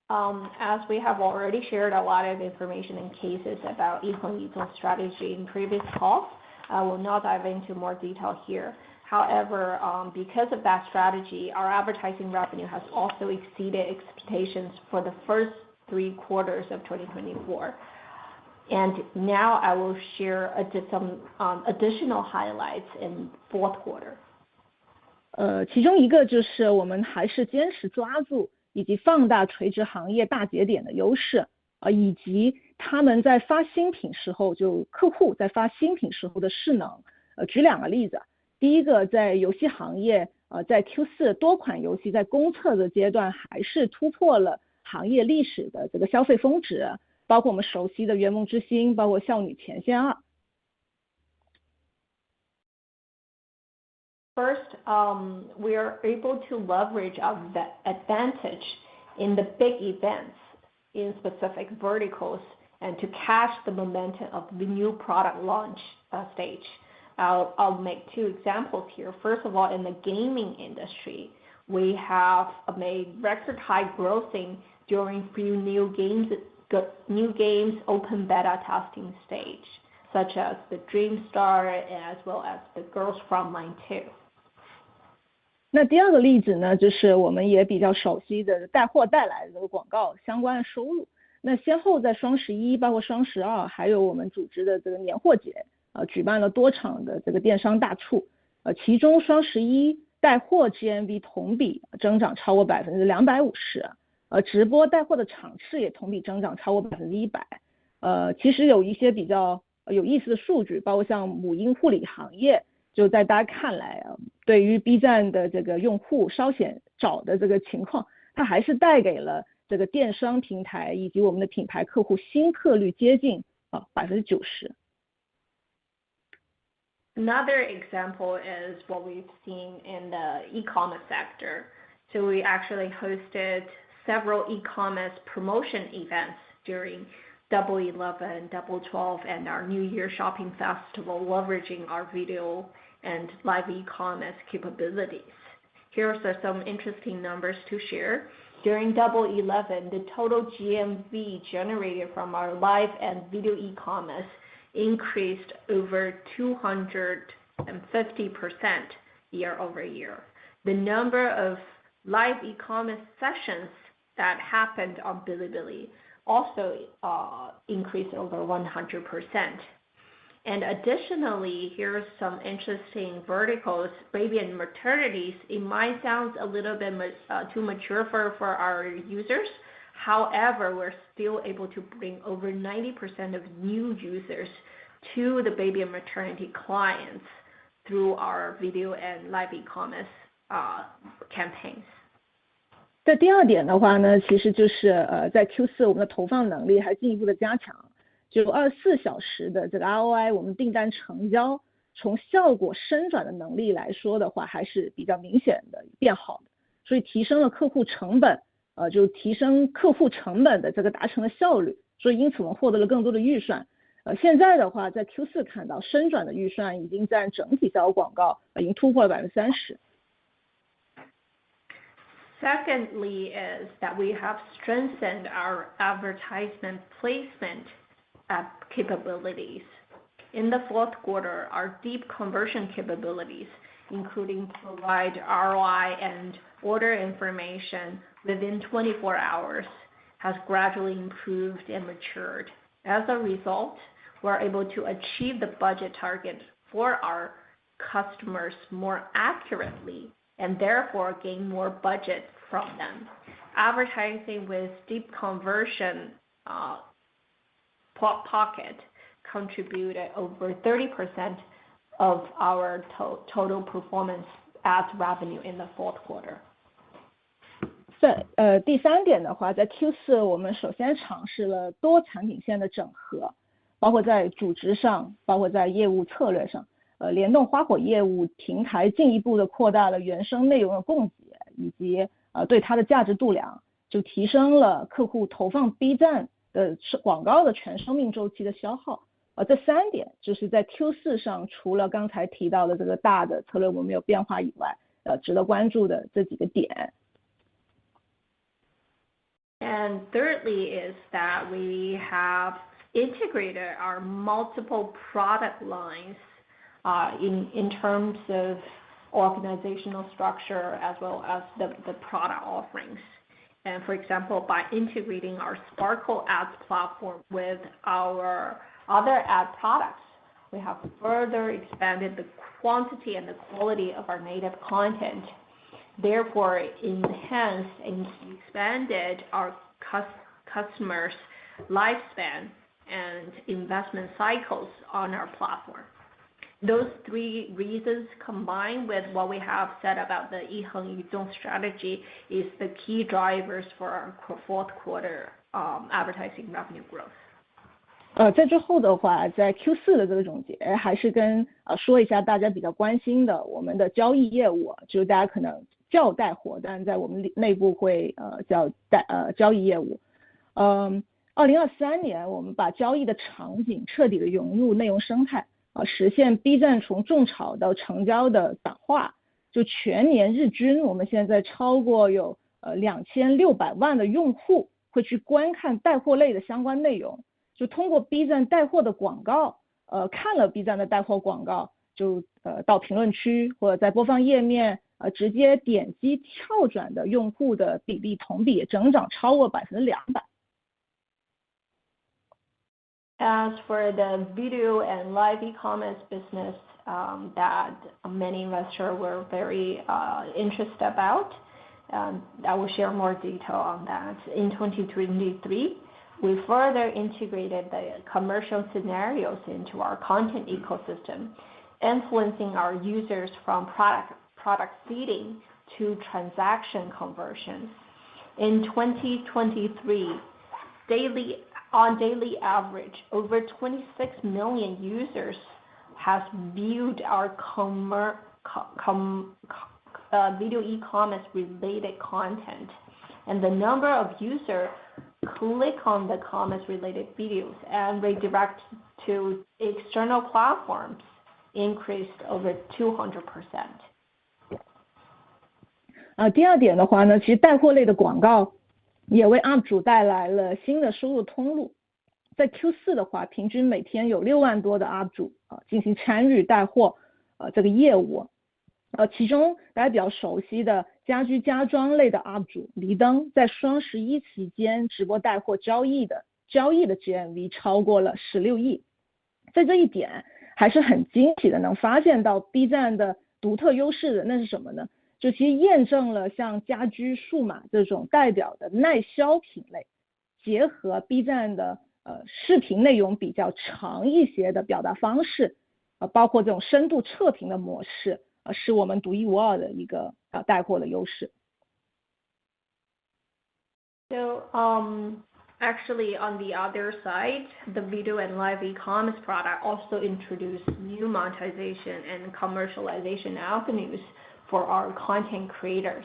As we have already shared a lot of information and cases about 一横一纵 strategy in previous calls, I will not dive into more detail here. However, because of that strategy, our advertising revenue has also exceeded expectations for the first 3 quarters of 2024. And now I will share some additional highlights in fourth quarter.
其中一个就是我们还是坚持抓住以及放大垂直行业大节点的优势，以及他们在发新品时候，就客户在发新品时候的势能。举2个例子。第一个，在游戏行业，在 Q4 多款游戏在公测的阶段还是突破了行业历史的这个消费峰值，包括我们熟悉的圆梦之星，包括少女前线2。
First, we are able to leverage our advantage in the big events in specific verticals and to catch the momentum of the new product launch stage. I'll make 2 examples here. First of all, in the gaming industry, we have made record high grossing during few new games open beta testing stage, such as the Dream Star as well as the Girls From Mine 2.
那第2个例子呢，就是我们也比较熟悉的带货带来的广告相关的收入。那先后在双11，包括双12，还有我们组织的这个年货节。举办了多场的这个电商大促，其中双11带货 GMV 同比增长超过 250%， 直播带货的场次也同比增长超过 100%。其实有一些比较有意思的数据，包括像母婴护理行业，就在大家看来对于 B 站的这个用户稍显少的这个情况，它还是带给了这个电商平台以及我们的品牌客户新客率接近 90%。Another
example is what we've seen in the e-commerce sector. So we actually hosted several e-commerce promotion events during Double 11, Double 12, and our New Year Shopping Festival, leveraging our video and live e-commerce capabilities. Here are some interesting numbers to share. During Double 11, the total GMV generated from our live and video e-commerce increased over 250% year over year. The number of live e-commerce sessions that happened on Bilibili also increased over 100%. And additionally, here are some interesting verticals, baby and maternities. It might sound a little bit too mature for our users. However, we're still able to bring over 90% of new users to the baby and maternity clients through our video and live e-commerce campaigns.
在第二点的话呢，其实就是在 Q4 我们的投放能力还进一步的加强，就24小时的这个 ROI 我们订单成交从效果升转的能力来说的话，还是比较明显的变好的，所以提升了客户成本，就提升客户成本的这个达成的效率，所以因此我们获得了更多的预算。现在的话，在 Q4 看到升转的预算已经占整体效果广告已经突破了 30%。Secondly
is that we have strengthened our advertisement placement capabilities. In the fourth quarter, our deep conversion capabilities, including provide ROI and order information within 24 hours, has gradually improved and matured. As a result, we're able to achieve the budget target for our customers more accurately and therefore gain more budget from them. Advertising with deep conversion pocket contributed over 30% of our total performance ads revenue in the fourth quarter.
第三点的话，在 Q4 我们首先尝试了多产品线的整合，包括在组织上，包括在业务策略上，联动花火业务平台进一步的扩大了原生内容的供给，以及对它的价值度量，就提升了客户投放 B 站的广告的全生命周期的消耗。这三点就是在 Q4 上除了刚才提到的这个大的策略我们有变化以外，值得关注的这几个点。
And thirdly is that we have integrated our multiple product lines in terms of organizational structure as well as the product offerings. And for example, by integrating our Sparkle ads platform with our other ad products, we have further expanded the quantity and the quality of our native content, therefore enhanced and expanded our customers' lifespan and investment cycles on our platform. Those three reasons combined with what we have said about the 一横一纵 strategy is the key drivers for our fourth quarter advertising revenue growth.
在最后的话，在 Q4 的这个总结，还是跟说一下大家比较关心的我们的交易业务，就是大家可能叫带货，但在我们内部会叫交易业务。2023年我们把交易的场景彻底的融入内容生态，实现 B 站从种草到成交的转化，就全年日均我们现在超过有2600万的用户会去观看带货类的相关内容，就通过 B 站带货的广告，看了 B 站的带货广告，就到评论区或者在播放页面直接点击跳转的用户的比例同比增长超过 200%。As
for the video and live e-commerce business that many investors were very interested about, I will share more detail on that. In 2023, we further integrated the commercial scenarios into our content ecosystem, influencing our users from product seeding to transaction conversions. In 2023, on daily average, over 26 million users has viewed our video e-commerce related content, and the number of users click on the commerce related videos and redirect to external platforms increased over 200%.
第二点的话呢，其实带货类的广告也为 UP 主带来了新的收入通路。在 Q4 的话，平均每天有6万多的 UP 主进行参与带货这个业务。其中大家比较熟悉的家居家装类的 UP 主黎灯，在双11期间直播带货交易的 GMV 超过了16亿。在这一点还是很惊喜的，能发现到 B 站的独特优势的，那是什么呢？就其实验证了像家居、数码这种代表的耐销品类，结合 B 站的视频内容比较长一些的表达方式，包括这种深度测评的模式，是我们独一无二的一个带货的优势。
So actually on the other side, the video and live e-commerce product also introduced new monetization and commercialization avenues for our content creators.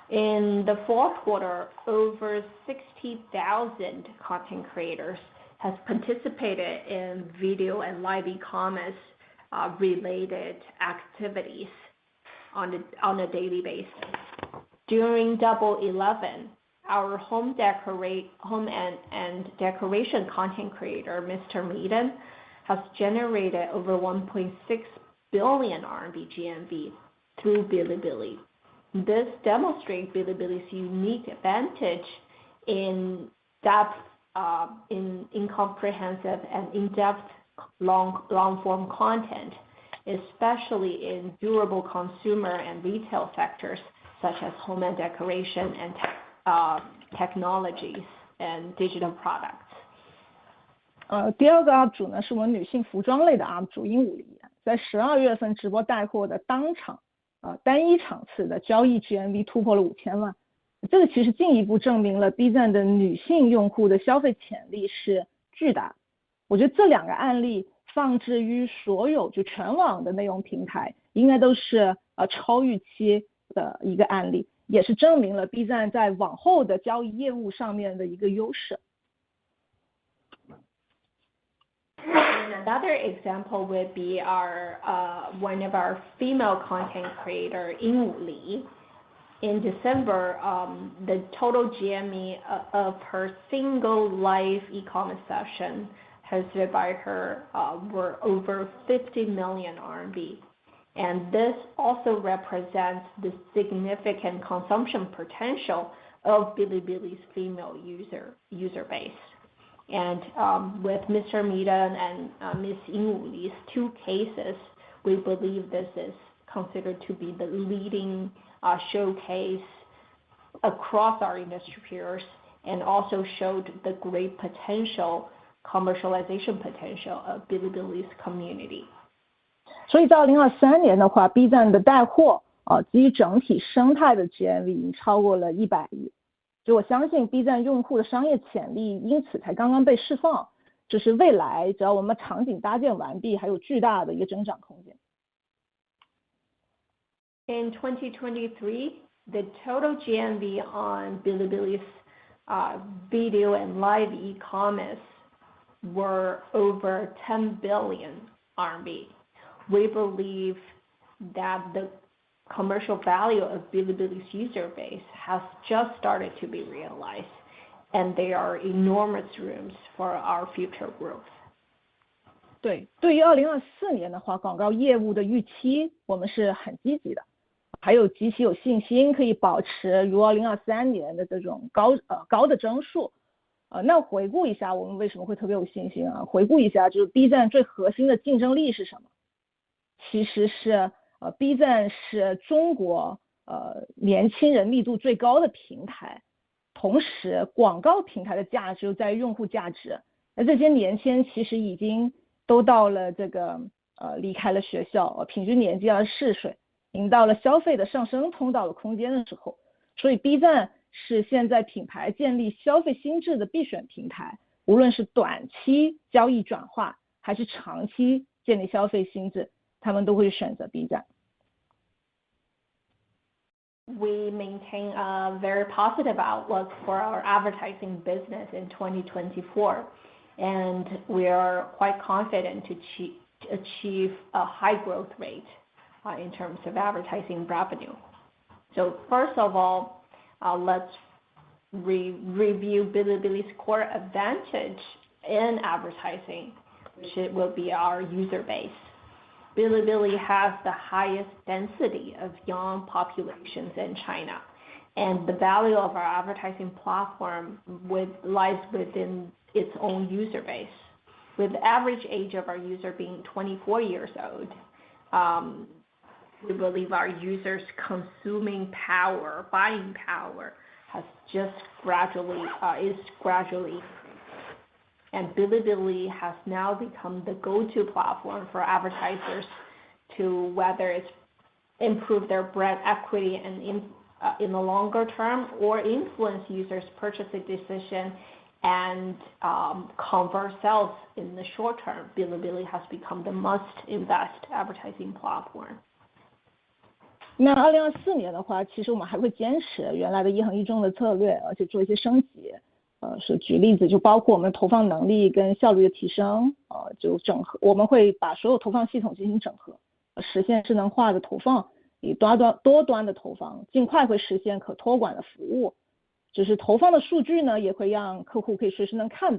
In the fourth quarter, over 60,000 content creators has participated in video and live e-commerce related activities on a daily basis. During Double 11, our home and decoration content creator, Mr. Meiden, has generated over 1.6 billion RMB GMV through Bilibili. This demonstrates Bilibili's unique advantage in depth, in comprehensive and in-depth long-form content, especially in durable consumer and retail sectors such as home and decoration and technologies and digital products.
第二个 UP 主呢是我们女性服装类的 UP 主鹦鹉梨，在12月份直播带货的当场单一场次的交易 GMV 突破了5000万，这个其实进一步证明了 B 站的女性用户的消费潜力是巨大。我觉得这两个案例放置于所有就全网的内容平台，应该都是超预期的一个案例，也是证明了 B 站在往后的交易业务上面的一个优势。
And another example would be our one of our female content creator, Li. In December, the total GMV of her single live e-commerce session hosted by her were over 50 million RMB. And this also represents the significant consumption potential of Bilibili's female user base. And with Mr. Meiden and Ms. Li's two cases, we believe this is considered to be the leading showcase across our industry peers, and also showed the great potential commercialization potential of Bilibili's community.
所以到2023年的话 ，B 站的带货基于整体生态的 GMV 已经超过了100亿。就我相信 B 站用户的商业潜力因此才刚刚被释放，就是未来只要我们场景搭建完毕，还有巨大的一个增长空间。
In 2023, the total GMV on Bilibili's video and live e-commerce were over 10 billion RMB. We believe that the commercial value of Bilibili's user base has just started to be realized, and there are enormous rooms for our future growth.
对于2024年的话，广告业务的预期我们是很积极的，还有极其有信心可以保持如2023年的这种高的增速。那回顾一下我们为什么会特别有信心啊？回顾一下，就是 B 站最核心的竞争力是什么？其实是B 站是中国年轻人密度最高的平台，同时广告平台的价值在于用户价值。那这些年轻人其实已经都到了这个离开了学校，平均年纪24岁，已经到了消费的上升通道的空间的时候，所以 B 站是现在品牌建立消费心智的必选平台，无论是短期交易转化还是长期建立消费心智，他们都会选择 B 站。
We maintain a very positive outlook for our advertising business in 2024, and we are quite confident to achieve a high growth rate in terms of advertising revenue. So first of all, let's review Bilibili's core advantage in advertising, which will be our user base. Bilibili has the highest density of young populations in China, and the value of our advertising platform lies within its own user base. With the average age of our user being 24 years old, we believe our users' consuming power, buying power, has just gradually increasing. And Bilibili has now become the go-to platform for advertisers to whether it's improve their brand equity and in the longer term or influence users' purchasing decision and convert sales in the short term. Bilibili has become the must-invest advertising platform.
那2024年的话，其实我们还会坚持原来的一横一纵的策略，而且做一些升级。是举例子，就包括我们投放能力跟效率的提升，就整合，我们会把所有投放系统进行整合，实现智能化的投放，以多端的投放，尽快会实现可托管的服务。就是投放的数据呢，也会让客户可以随时能看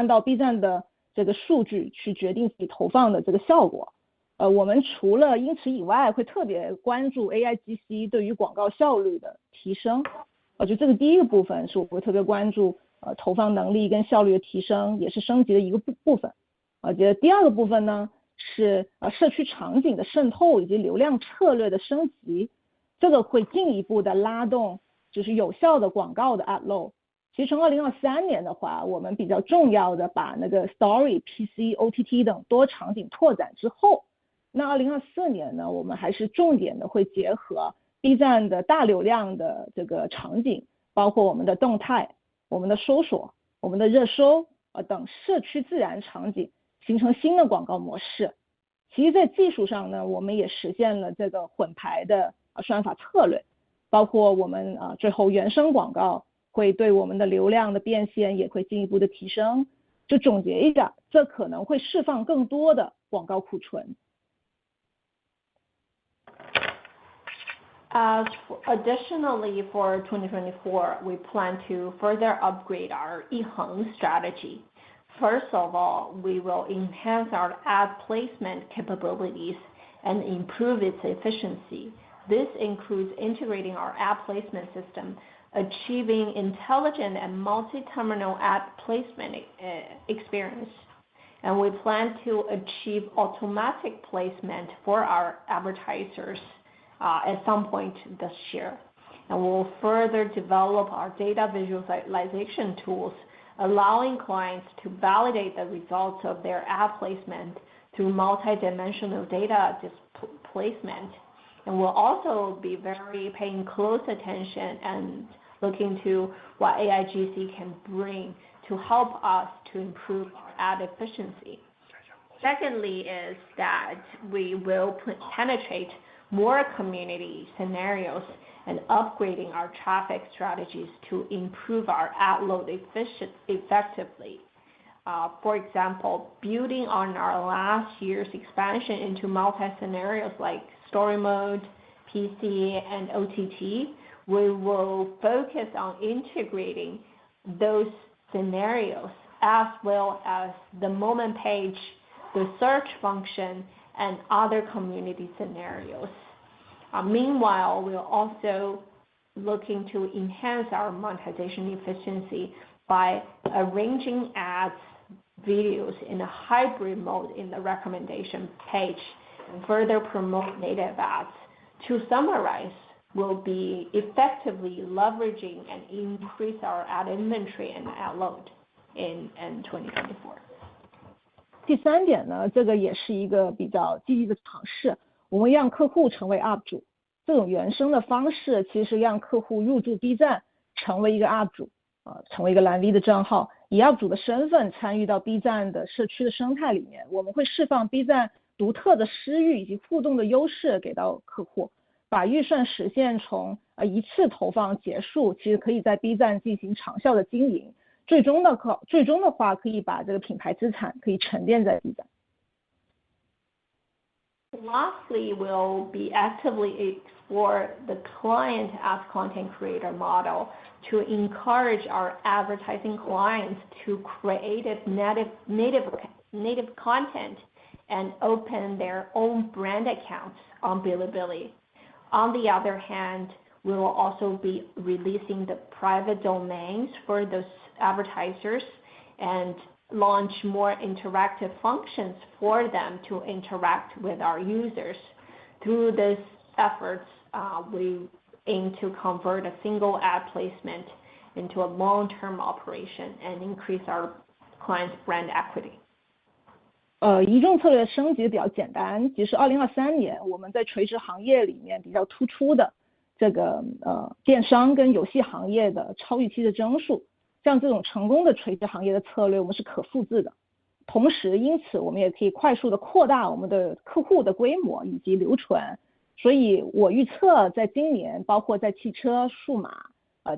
到 B 站的这个数据，去决定自己投放的这个效果。我们除了因此以外，会特别关注 AIGC 对于广告效率的提升。就这个第一个部分是我会特别关注，投放能力跟效率的提升，也是升级的一个部分。第二个部分呢是社区场景的渗透以及流量策略的升级，这个会进一步的拉动就是有效的广告的 ad load。其实从2023年的话，我们比较重要的把那个 Story、PC、OTT 等多场景拓展之后，那2024年呢，我们还是重点的会结合 B 站的大流量的这个场景，包括我们的动态、我们的搜索、我们的热搜等社区自然场景，形成新的广告模式。其实在技术上呢，我们也实现了这个混排的算法策略，包括我们最后原生广告会对我们的流量的变现也会进一步的提升。就总结一下，这可能会释放更多的广告库存。
Additionally, for 2024, we plan to further upgrade our e-hung strategy. First of all, we will enhance our ad placement capabilities and improve its efficiency. This includes integrating our ad placement system, achieving intelligent and multi-terminal ad placement experience. And we plan to achieve automatic placement for our advertisers at some point this year. And we'll further develop our data visualization tools, allowing clients to validate the results of their ad placement through multidimensional data placement. And we'll also be very paying close attention and looking to what AIGC can bring to help us to improve our ad efficiency. Secondly is that we will penetrate more community scenarios and upgrading our traffic strategies to improve our ad load effectively. For example, building on our last year's expansion into multi-scenarios like story mode, PC, and OTT, we will focus on integrating those scenarios as well as the moment page, the search function, and other community scenarios. Meanwhile, we're also looking to enhance our monetization efficiency by arranging ads, videos in a hybrid mode in the recommendation page and further promote native ads. To summarize, we'll be effectively leveraging and increase our ad inventory and ad load in 2024.
第三点呢，这个也是一个比较积极的尝试，我们让客户成为 UP 主。这种原生的方式其实让客户入驻 B 站，成为一个 UP 主，成为一个蓝 V 的账号，以 UP 主的身份参与到 B 站的社区的生态里面。我们会释放 B 站独特的私域以及互动的优势给到客户，把预算实现从一次投放结束，其实可以在 B 站进行长效的经营。最终的话，可以把这个品牌资产可以沉淀在 B 站。
Lastly, we'll be actively explore the client as content creator model to encourage our advertising clients to create native content and open their own brand accounts on Bilibili. On the other hand, we will also be releasing the private domains for those advertisers and launch more interactive functions for them to interact with our users. Through these efforts, we aim to convert a single ad placement into a long-term operation and increase our clients' brand equity.
一众策略升级比较简单，即是2023年我们在垂直行业里面比较突出的这个电商跟游戏行业的超预期的增速，像这种成功的垂直行业的策略我们是可复制的。同时，因此我们也可以快速的扩大我们的客户的规模以及留存。所以我预测在今年，包括在汽车、数码、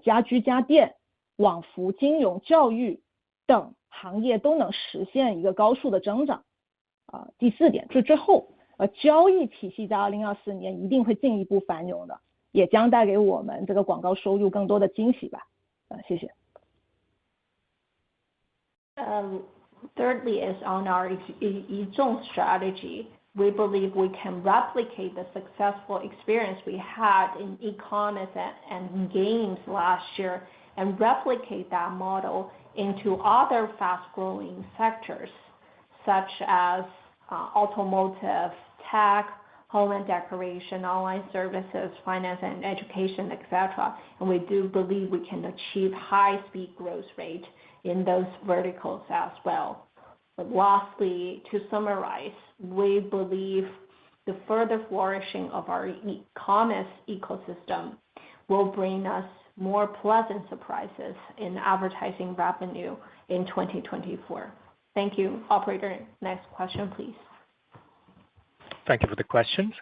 家居家电、网服、金融、教育等行业都能实现一个高速的增长。第四点，最后，交易体系在2024年一定会进一步繁荣的，也将带给我们这个广告收入更多的惊喜吧。谢谢。
Thirdly is on our 一众 strategy. We believe we can replicate the successful experience we had in e-commerce and games last year and replicate that model into other fast-growing sectors such as automotive, tech, home and decoration, online services, finance and education, etc. And we do believe we can achieve high-speed growth rate in those verticals as well. But lastly, to summarize, we believe the further flourishing of our e-commerce ecosystem will bring us more pleasant surprises in advertising revenue in 2024. Thank you. Operator, next question, please.
Thank you for the questions.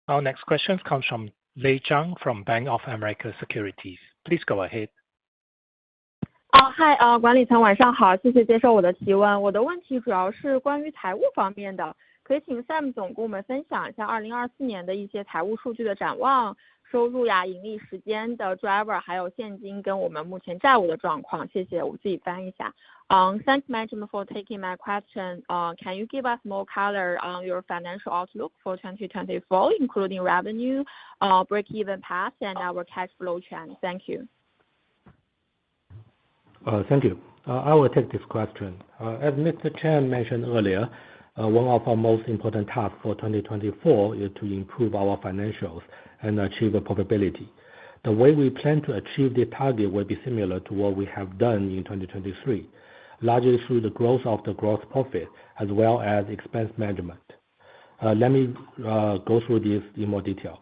Our next question comes from Lei Zhang from Bank of America Securities. Please go ahead.
Hi, 管理层晚上好，谢谢接受我的提问。我的问题主要是关于财务方面的，可以请 Sam 总跟我们分享一下2024年的一些财务数据的展望，收入呀、盈利时间的 driver， 还有现金跟我们目前债务的状况。谢谢，我自己翻译一下。Thanks management for taking my question. Can you give us more color on your financial outlook for 2024, including revenue, break-even path, and our cash flow trend? Thank you.
Thank you. I will take this question. As Mr. Chen mentioned earlier, one of our most important tasks for 2024 is to improve our financials and achieve profitability. The way we plan to achieve this target will be similar to what we have done in 2023, largely through the growth of the gross profit as well as expense management. Let me go through this in more detail.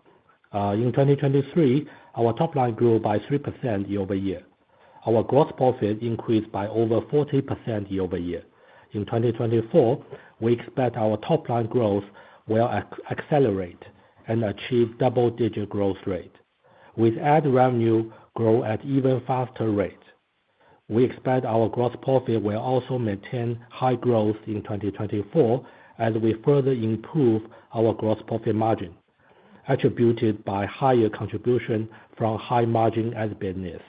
In 2023, our top line grew by 3% year-over-year. Our gross profit increased by over 40% year-over-year. In 2024, we expect our top line growth will accelerate and achieve double-digit growth rate, with ad revenue grow at even faster rate. We expect our gross profit will also maintain high growth in 2024 as we further improve our gross profit margin, attributed by higher contribution from high-margin ad business.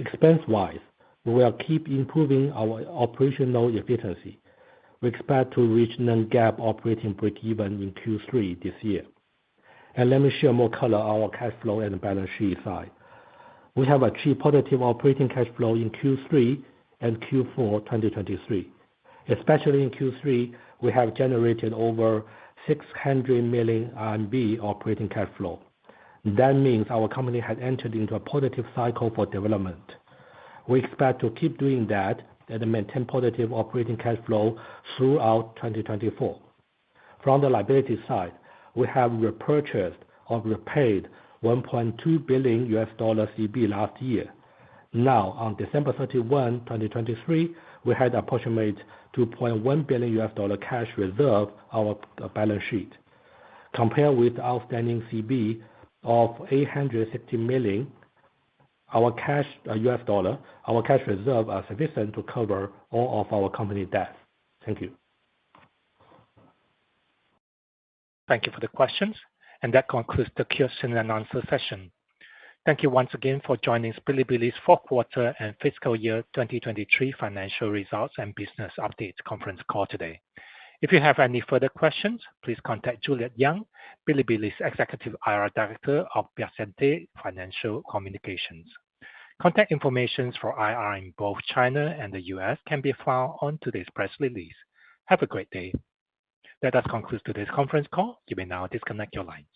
Expense-wise, we will keep improving our operational efficiency. We expect to reach non-GAAP operating break-even in Q3 this year. And let me share more color on our cash flow and balance sheet side. We have achieved positive operating cash flow in Q3 and Q4 2023. Especially in Q3, we have generated over 600 million RMB operating cash flow. That means our company has entered into a positive cycle for development. We expect to keep doing that and maintain positive operating cash flow throughout 2024. From the liability side, we have repurchased or repaid $1.2 billion CB last year. Now, on December 31, 2023, we had approximately $2.1 billion cash reserve on our balance sheet. Compared with outstanding CB of $860 million, our cash reserve are sufficient to cover all of our company debt. Thank you.
Thank you for the questions. And that concludes the question and answer session. Thank you once again for joining Bilibili's fourth quarter and fiscal year 2023 financial results and business updates conference call today. If you have any further questions, please contact Juliet Yang, Bilibili's Executive IR Director of Piacente Financial Communications. Contact information for IR in both China and the US can be found on today's press release. Have a great day. That does conclude today's conference call. You may now disconnect your lines.